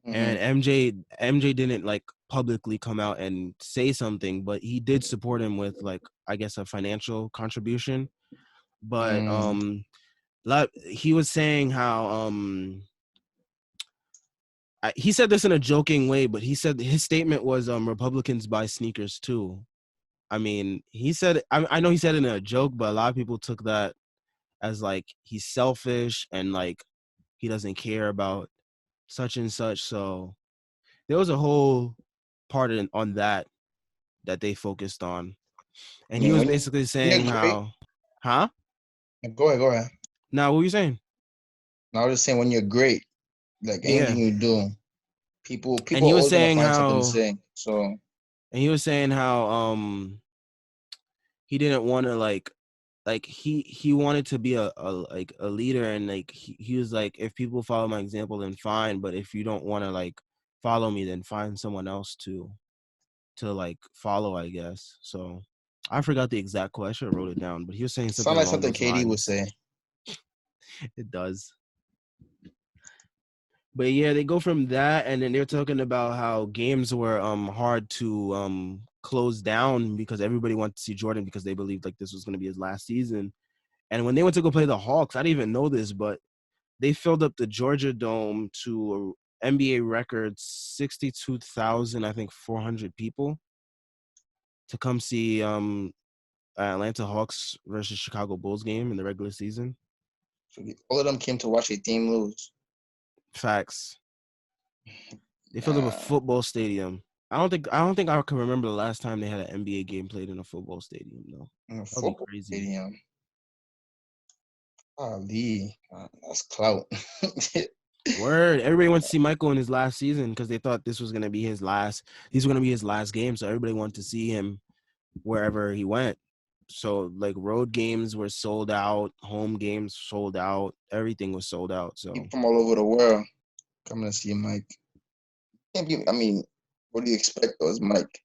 And Mm-hmm. MJ didn't like publicly come out and say something, but he did support him with like I guess a financial contribution. But he was saying how he said this in a joking way, but he said his statement was Republicans buy sneakers too. I mean, he said I know he said it in a joke, but a lot of people took that as like he's selfish and like he doesn't care about such and such. So there was a whole on that they focused on, and he Yeah, was when basically you're saying great, how, huh? go ahead. Now, what were you saying? I was just saying when you're great, like anything Yeah, you do, and people he are was always gonna saying find something to how, say. So he didn't want to like he wanted to be a leader, and like he was like, if people follow my example then fine, but if you don't want to like follow me, then find someone else to like follow, I guess. So I forgot the exact quote. I should have wrote it down, but he was saying something sound like along something those Katie would lines. say. It does. But yeah, they go from that, and then they're talking about how games were hard to close down because everybody wanted to see Jordan because they believed like this was going to be his last season. And when they went to go play the Hawks, I didn't even know this, but they filled up the Georgia Dome to a NBA record 62,000, I think 400 people to come see Atlanta Hawks versus Chicago Bulls game in the regular season. All of them came to watch a team lose. Facts. They filled up a Nah, football stadium. I don't think I can remember the last time they had an NBA game played in a football stadium though. in a That would be football crazy. stadium. Ali, that's clout. Word. Everybody wants to see Michael in his last season because they thought this was gonna be his last. These were gonna be his last game, so everybody wanted to see him wherever he went. So like road games were sold out, home games sold out, everything was sold out. So People from all over the world coming to see Mike. Can't be. I mean, what do you expect though? It's Mike.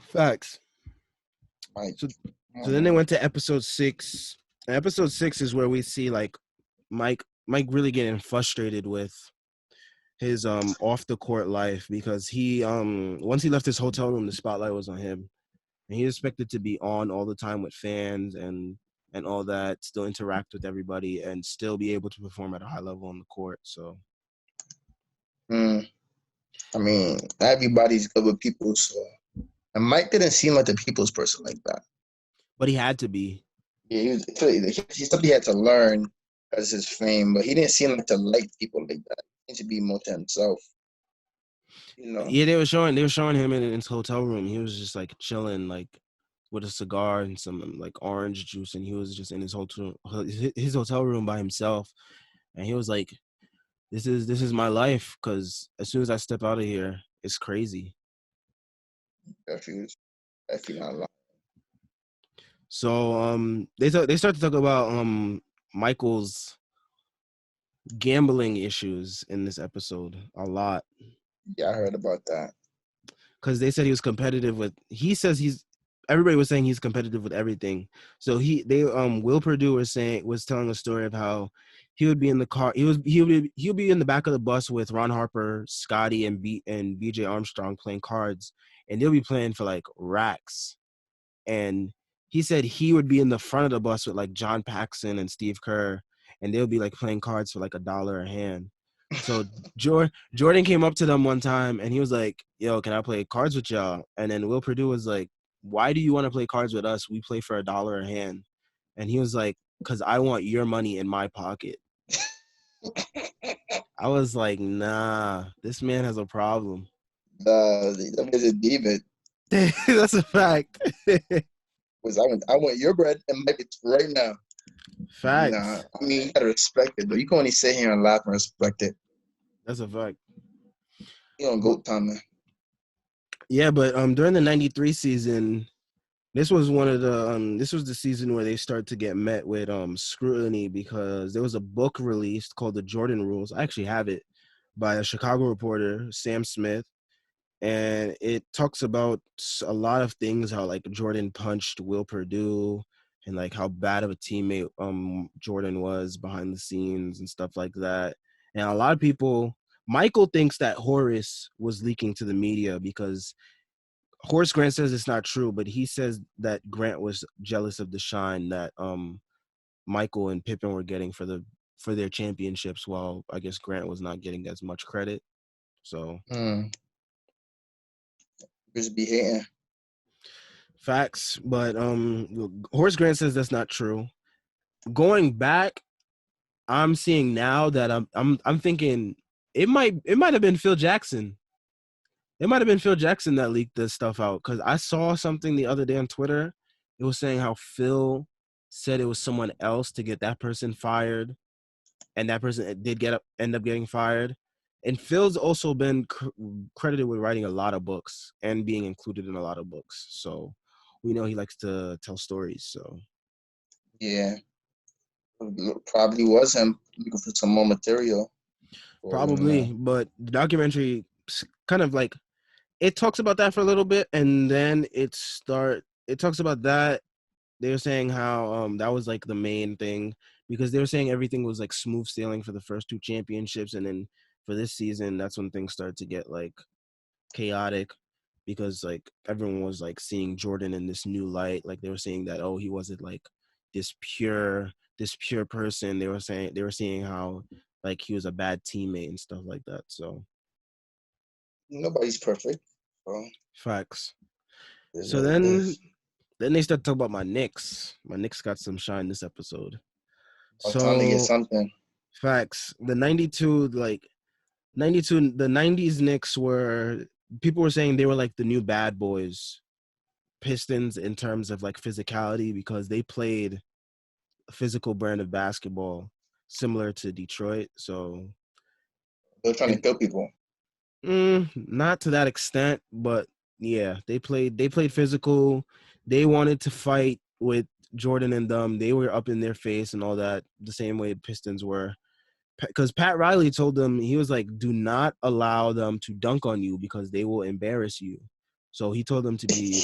facts. Mike. So I so don't then they know. went to episode 6. And episode 6 is where we see like Mike really getting frustrated with his off the court life because he once he left his hotel room the spotlight was on him and he expected to be on all the time with fans and all that, still interact with everybody and still be able to perform at a high level on the court. So Hmm. I mean, everybody's good with people, so. And Mike didn't seem like the people's person like that. but he had to be. Yeah, he thought he had to learn as his fame, but he didn't seem like to like people like that. He seemed to be more to himself, you know. Yeah, they were showing him in his hotel room. He was just like chilling, like with a cigar and some like orange juice, and he was just in his hotel room by himself. And he was like, "This is my life." Because as soon as I step out of here, it's crazy. If he was, if he not lying. So they start to talk about Michael's gambling issues in this episode a lot. Yeah, I heard about that. Because they said he was competitive with. He says he's. Everybody was saying he's competitive with everything. So Will Purdue was telling a story of how he would be in the car. He would be in the back of the bus with Ron Harper, Scotty, and BJ Armstrong playing cards, and they'll be playing for like racks. And he said he would be in the front of the bus with like John Paxson and Steve Kerr, and they'll be like playing cards for like $1 a hand. So Jordan came up to them one time and he was like, "Yo, can I play cards with y'all?" And then Will Purdue was like, "Why do you want to play cards with us? We play for $1 a hand." And he was like, "Cause I want your money in my pocket." I was like, "Nah, this man has a problem." That was a David. That's a fact. Was I want your bread and make it right now. Nah, Facts. I mean you gotta respect it though. You can only sit here and laugh and respect it. That's a fact. You don't But go time, man. yeah, but during the '93 season, this was the season where they start to get met with scrutiny because there was a book released called The Jordan Rules. I actually have it by a Chicago reporter, Sam Smith, and it talks about a lot of things, how like Jordan punched Will Purdue and like how bad of a teammate Jordan was behind the scenes and stuff like that. And a lot of people, Michael thinks that Horace was leaking to the media because Horace Grant says it's not true, but he says that Grant was jealous of the shine that Michael and Pippen were getting for their championships, while I guess Grant was not getting as much credit. So Just be hating. facts, but Horace Grant says that's not true. Going back, I'm seeing now that I'm thinking it might have been Phil Jackson. It might have been Phil Jackson that leaked this stuff out because I saw something the other day on Twitter. It was saying how Phil said it was someone else to get that person fired, and that person did end up getting fired. And Phil's also been credited with writing a lot of books and being included in a lot of books. So we know he likes to tell stories. So Yeah. Probably was him looking for some more material for them now. probably, but the documentary kind of like it talks about that for a little bit, and then it talks about that. They were saying how that was like the main thing because they were saying everything was like smooth sailing for the first two championships, and then for this season that's when things started to get like chaotic because like everyone was like seeing Jordan in this new light. Like they were saying that, oh, he wasn't like this pure person. They were seeing how like he was a bad teammate and stuff like that. So Nobody's perfect. So facts. it is So what it then is. then they start talking about my Knicks. My Knicks got some shine this episode. About time to get So something. facts. The 92, like 92, the 90s Knicks were, people were saying they were like the new bad boys Pistons in terms of like physicality because they played a physical brand of basketball similar to Detroit. So, They're trying to and kill people. not to that extent, but yeah, they played physical. They wanted to fight with Jordan and them. They were up in their face and all that, the same way Pistons were. Because Pat Riley told them, he was like, "Do not allow them to dunk on you because they will embarrass you." So he told them to be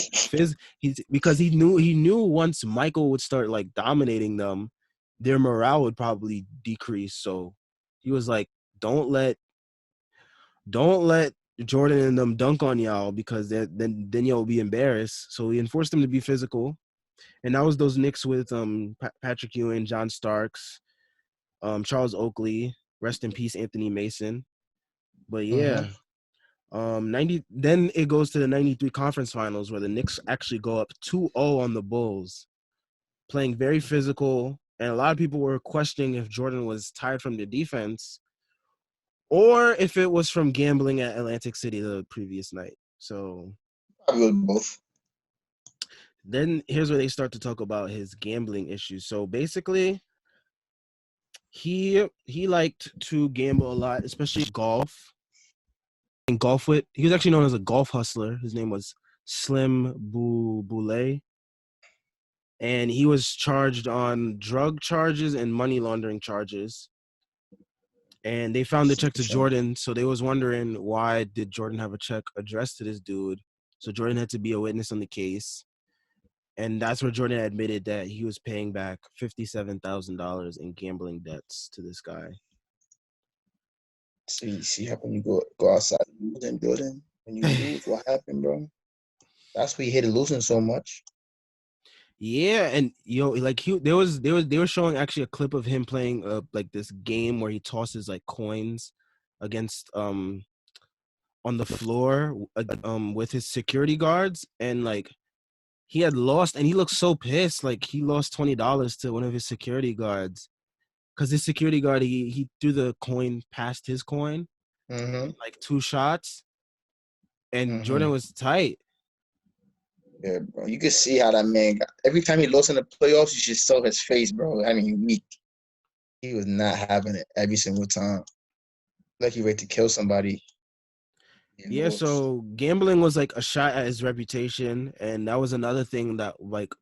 because he knew once Michael would start like dominating them, their morale would probably decrease. So he was like, "Don't let Jordan and them dunk on y'all because then y'all will be embarrassed." So he enforced them to be physical, and that was those Knicks with Patrick Ewing, John Starks, Charles Oakley, rest in peace, Anthony Mason. But Mm-hmm. yeah, 90. Then it goes to the 93 conference finals where the Knicks actually go up 2-0 on the Bulls, playing very physical. And a lot of people were questioning if Jordan was tired from the defense or if it was from gambling at Atlantic City the previous night. So Probably with both. then here's where they start to talk about his gambling issues. So basically, he liked to gamble a lot, especially golf. And golf with, he was actually known as a golf hustler. His name was Slim Boulay, and he was charged on drug charges and money laundering charges. And they found the check to Jordan, so they was wondering why did Jordan have a check addressed to this dude. So Jordan had to be a witness on the case, and that's where Jordan admitted that he was paying back $57,000 in gambling debts to this guy. See how when you go outside and Jordan, when you lose, what happened, bro? That's why you hated losing so much. Yeah, and like they were showing actually a clip of him playing like this game where he tosses like coins against on the floor with his security guards, and like he had lost and he looked so pissed, like he lost $20 to one of his security guards because his security guard, he threw the coin past his coin Mm-hmm. like two shots, and Mm-hmm. Jordan was tight. Yeah, bro. You could see how that man got. Every time he lost in the playoffs, you should saw his face, bro. I mean, weak. He was not having it every single time. Like he ready to kill somebody. He Yeah, lost. so gambling was like a shot at his reputation, and that was another thing that like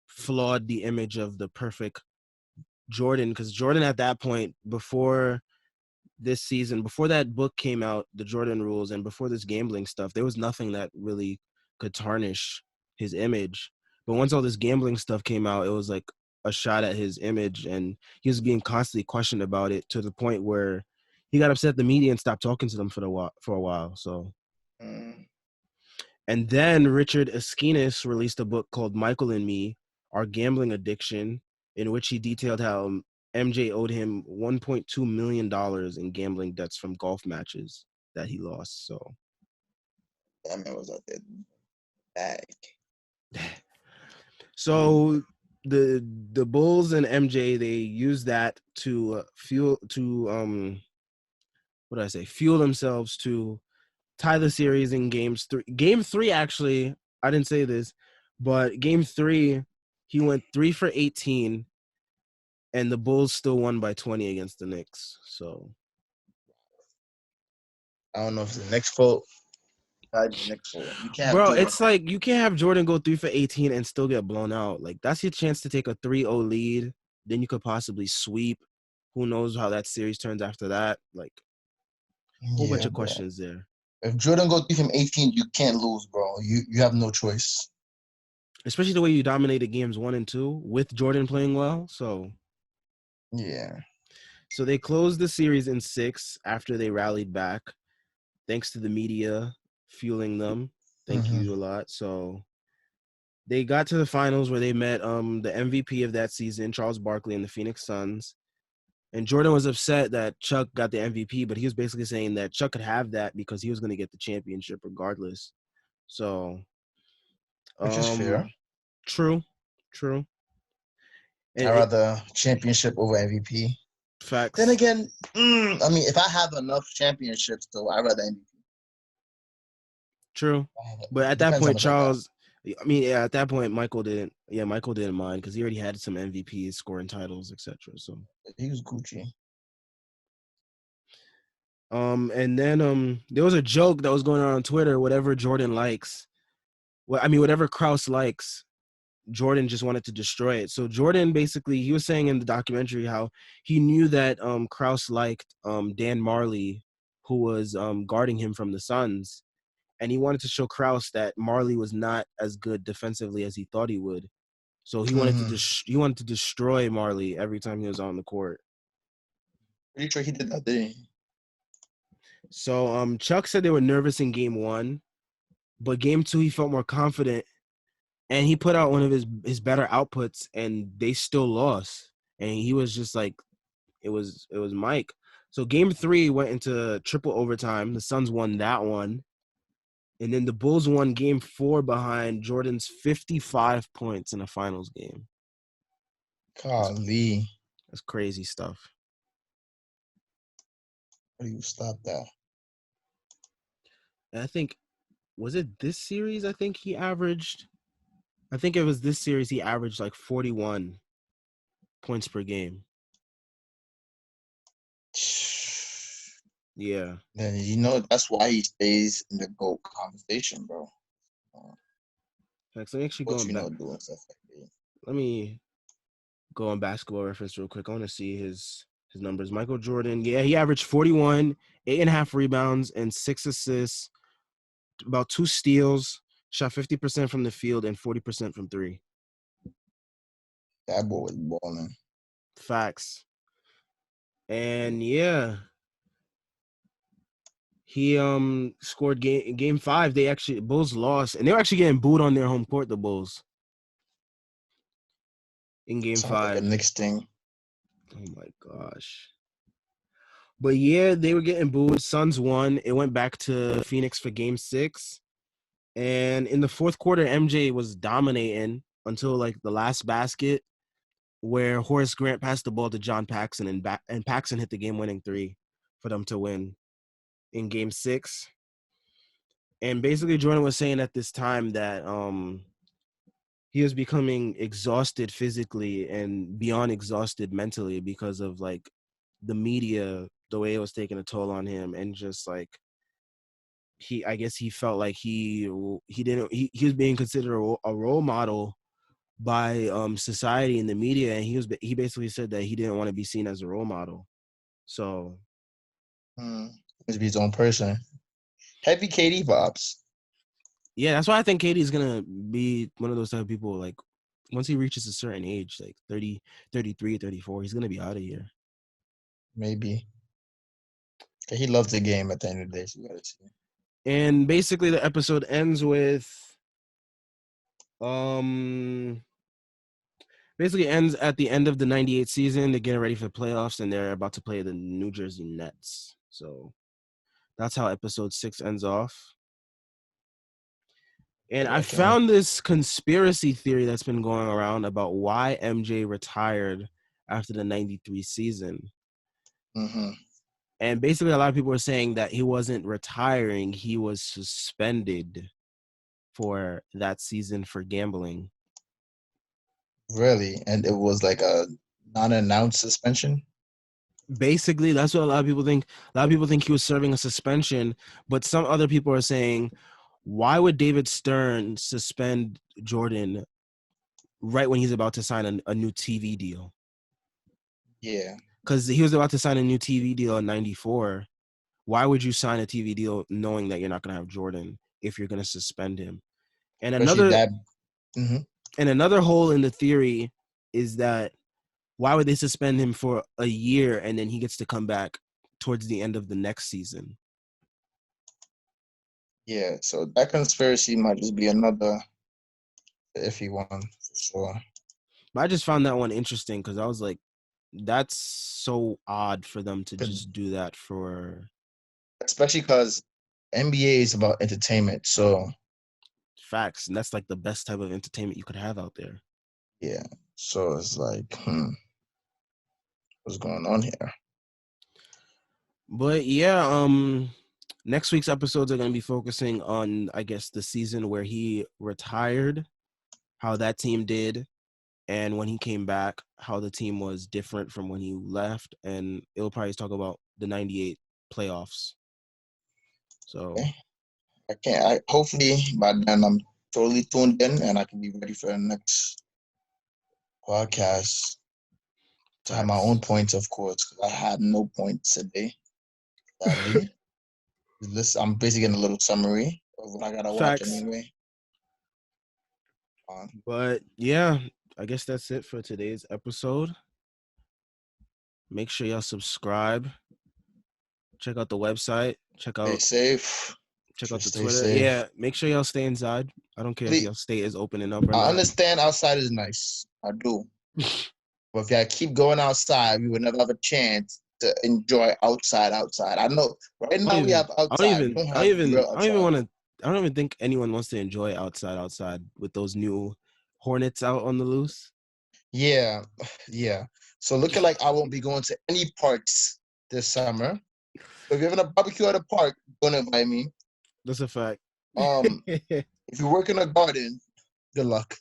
flawed the image of the perfect Jordan, because Jordan at that point, before this season, before that book came out, The Jordan Rules, and before this gambling stuff, there was nothing that really could tarnish his image. But once all this gambling stuff came out, it was like a shot at his image, and he was being constantly questioned about it to the point where he got upset at the media and stopped talking to them for a while. So, Mm. and then Richard Esquinas released a book called Michael and Me, Our Gambling Addiction, in which he detailed how MJ owed him $1.2 million in gambling debts from golf matches that he lost. So That man was out there bag. so the Bulls and MJ, they used that to what did I say? Fuel themselves to tie the series in games three. Game three, actually, I didn't say this, but game three, he went 3 for 18, and the Bulls still won by 20 against the Knicks. So, I don't know if it's the next fault. Probably the next fault. You can't have bro, Jordan. it's like you can't have Jordan go 3 for 18 and still get blown out. Like, that's your chance to take a 3-0 lead. Then you could possibly sweep. Who knows how that series turns after that? Like, a whole bunch Yeah, of bro. questions there. If Jordan go 3 from 18, you can't lose, bro. You have no choice. Especially the way you dominated games 1 and 2 with Jordan playing well. Yeah. So they closed the series in 6 after they rallied back, thanks to the media fueling them. Thank Mm-hmm. you a lot. So they got to the finals where they met the MVP of that season, Charles Barkley, and the Phoenix Suns. And Jordan was upset that Chuck got the MVP, but he was basically saying that Chuck could have that because he was going to get the championship regardless. So, Which is fair. true, true. And I rather championship over MVP. Then Facts. again, I mean, if I have enough championships, though, I'd rather MVP. True. But at It that depends how point, much I got. Charles, I mean, yeah, at that point, Michael didn't. Yeah, Michael didn't mind because he already had some MVPs, scoring titles, etc. So, He was Gucci. and then there was a joke that was going on Twitter. Whatever Jordan likes, whatever Kraus likes, Jordan just wanted to destroy it. So Jordan basically, he was saying in the documentary how he knew that Kraus liked Dan Marley, who was guarding him from the Suns, and he wanted to show Kraus that Marley was not as good defensively as he thought he would. So he wanted to destroy Marley every time he was on the court. Pretty sure he did that, didn't he? So Chuck said they were nervous in game 1, but game 2 he felt more confident, and he put out one of his better outputs, and they still lost. And he was just like, it was Mike. So game 3 went into triple overtime. The Suns won that one. And then the Bulls won game 4 behind Jordan's 55 points in a finals game. Golly. That's crazy stuff. How do you stop that? And I think, was it this series? I think it was this series he averaged like 41 points per game. Yeah. Then that's why he stays in the GOAT conversation, bro. Let me actually What going back. doing stuff like that. Let me go on Basketball Reference real quick. I want to see his numbers. Michael Jordan, yeah, he averaged 41, 8.5 rebounds, and 6 assists, about 2 steals, shot 50% from the field and 40% from 3. That boy was balling. Facts. And yeah, he scored game 5. Bulls lost, and they were actually getting booed on their home court. The Bulls in game Sounds like a 5. Knicks thing. Oh my gosh. But yeah, they were getting booed. Suns won. It went back to Phoenix for game 6. And in the fourth quarter, MJ was dominating until like the last basket, where Horace Grant passed the ball to John Paxson, and Paxson hit the game-winning 3 for them to win in game 6. And basically, Jordan was saying at this time that he was becoming exhausted physically and beyond exhausted mentally because of like the media, the way it was taking a toll on him, and just like I guess he felt like he was being considered a role model by society and the media, and he basically said that he didn't want to be seen as a role model. So Must be his own person. Heavy KD vibes. Yeah, that's why I think KD's gonna be one of those type of people. Like once he reaches a certain age, like 30, 33, 34, he's gonna be out of here. Maybe. He loves the game at the end of the day, so you gotta see. And basically the episode ends with basically ends at the end of the 98 season. They're getting ready for the playoffs, and they're about to play the New Jersey Nets. So that's how episode 6 ends off. And I found this conspiracy theory that's been going around about why MJ retired after the 93 season. And basically a lot of people are saying that he wasn't retiring, he was suspended for that season for gambling. Really? And it was like a non-announced suspension? Basically, that's what a lot of people think. A lot of people think he was serving a suspension, but some other people are saying, why would David Stern suspend Jordan right when he's about to sign a new TV deal? Yeah. Because he was about to sign a new TV deal in 94. Why would you sign a TV deal knowing that you're not going to have Jordan if you're going to suspend him? And another hole in the theory is that why would they suspend him for a year and then he gets to come back towards the end of the next season? Yeah, so that conspiracy might just be another iffy one for sure. But I just found that one interesting because I was like, that's so odd for them to just do that for. Especially because NBA is about entertainment, so. Facts, and that's like the best type of entertainment you could have out there. Yeah, so it's like, what's going on here. But yeah, next week's episodes are going to be focusing on, I guess, the season where he retired, how that team did, and when he came back, how the team was different from when he left, and it'll probably talk about the '98 playoffs. So Okay. Hopefully by then I'm totally tuned in and I can be ready for the next podcast to have my own points, of course, because I had no points today. Sadly, I'm basically getting a little summary of what I gotta watch anyway. But yeah, I guess that's it for today's episode. Make sure y'all subscribe. Check out the website. Stay safe. Check out the Twitter. Safe. Yeah, make sure y'all stay inside. I don't care if your state is opening up or not. I understand outside is nice. I do. But if y'all keep going outside, we would never have a chance to enjoy outside. I know right now we have outside. I don't even think anyone wants to enjoy outside with those new hornets out on the loose. Yeah. So looking like I won't be going to any parks this summer. So if you're having a barbecue at a park, don't invite me. That's a fact. If you work in a garden, good luck.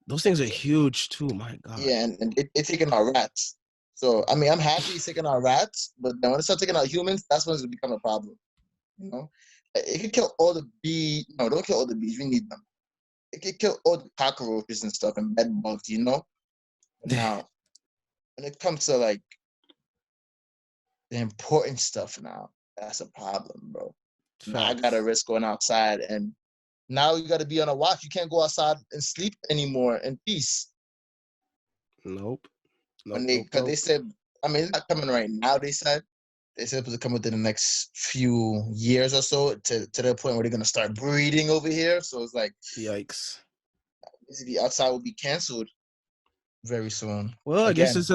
Those things are huge too. My God. Yeah, and it's taking out rats. So I mean, I'm happy it's taking out rats, but then when it starts taking out humans, that's when it's gonna become a problem. You know, it could kill all the bees. No, don't kill all the bees. We need them. It could kill all the cockroaches and stuff and bed bugs. You know. Now, when it comes to like the important stuff, now that's a problem, bro. Now I gotta risk going outside, and now you gotta be on a watch. You can't go outside and sleep anymore in peace. Nope. Because they said, I mean, it's not coming right now. They said it's supposed to come within the next few years or so to the point where they're gonna start breeding over here. So it's like, yikes! Basically, outside will be canceled very soon. Well, I guess it's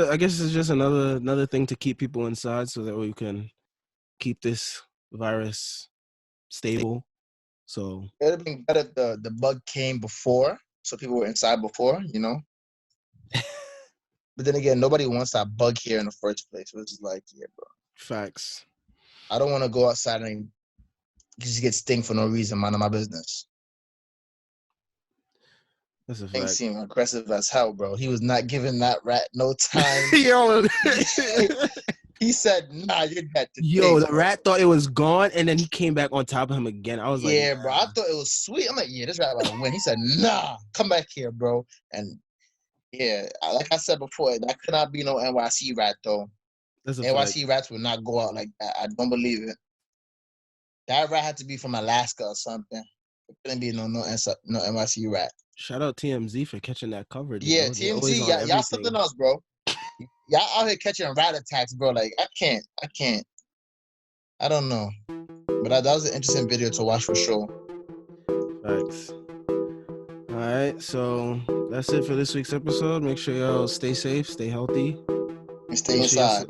just another thing to keep people inside so that we can keep this virus stable. So it would have been better if the bug came before, so people were inside before, you know. But then again, nobody wants that bug here in the first place, which is like, yeah, bro. Facts. I don't want to go outside and just get sting for no reason, man. My business. That's a fact. Things seem aggressive as hell, bro. He was not giving that rat no time. Yo. He said, nah, you're dead today. Yo, the rat thought it was gone, and then he came back on top of him again. I was like, yeah, bro, I thought it was sweet. I'm like, yeah, this rat about to win. He said, nah, come back here, bro. And yeah, like I said before, that could not be no NYC rat, though. NYC rats would not go out like that. I don't believe it. That rat had to be from Alaska or something. It couldn't be no NYC rat. Shout out TMZ for catching that coverage. Yeah, TMZ, y'all something else, bro. Y'all out here catching rat attacks, bro. Like, I can't. I don't know. But that was an interesting video to watch for sure. Thanks. All right, so that's it for this week's episode. Make sure y'all stay safe, stay healthy. And stay inside.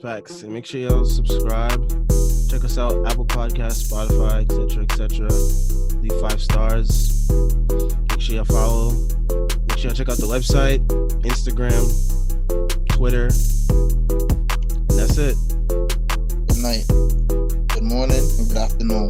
Facts. And make sure y'all subscribe. Check us out, Apple Podcasts, Spotify, etc. Leave 5 stars. Make sure y'all follow. Make sure y'all check out the website, Instagram, Twitter. And that's it. Good night. Good morning and good afternoon.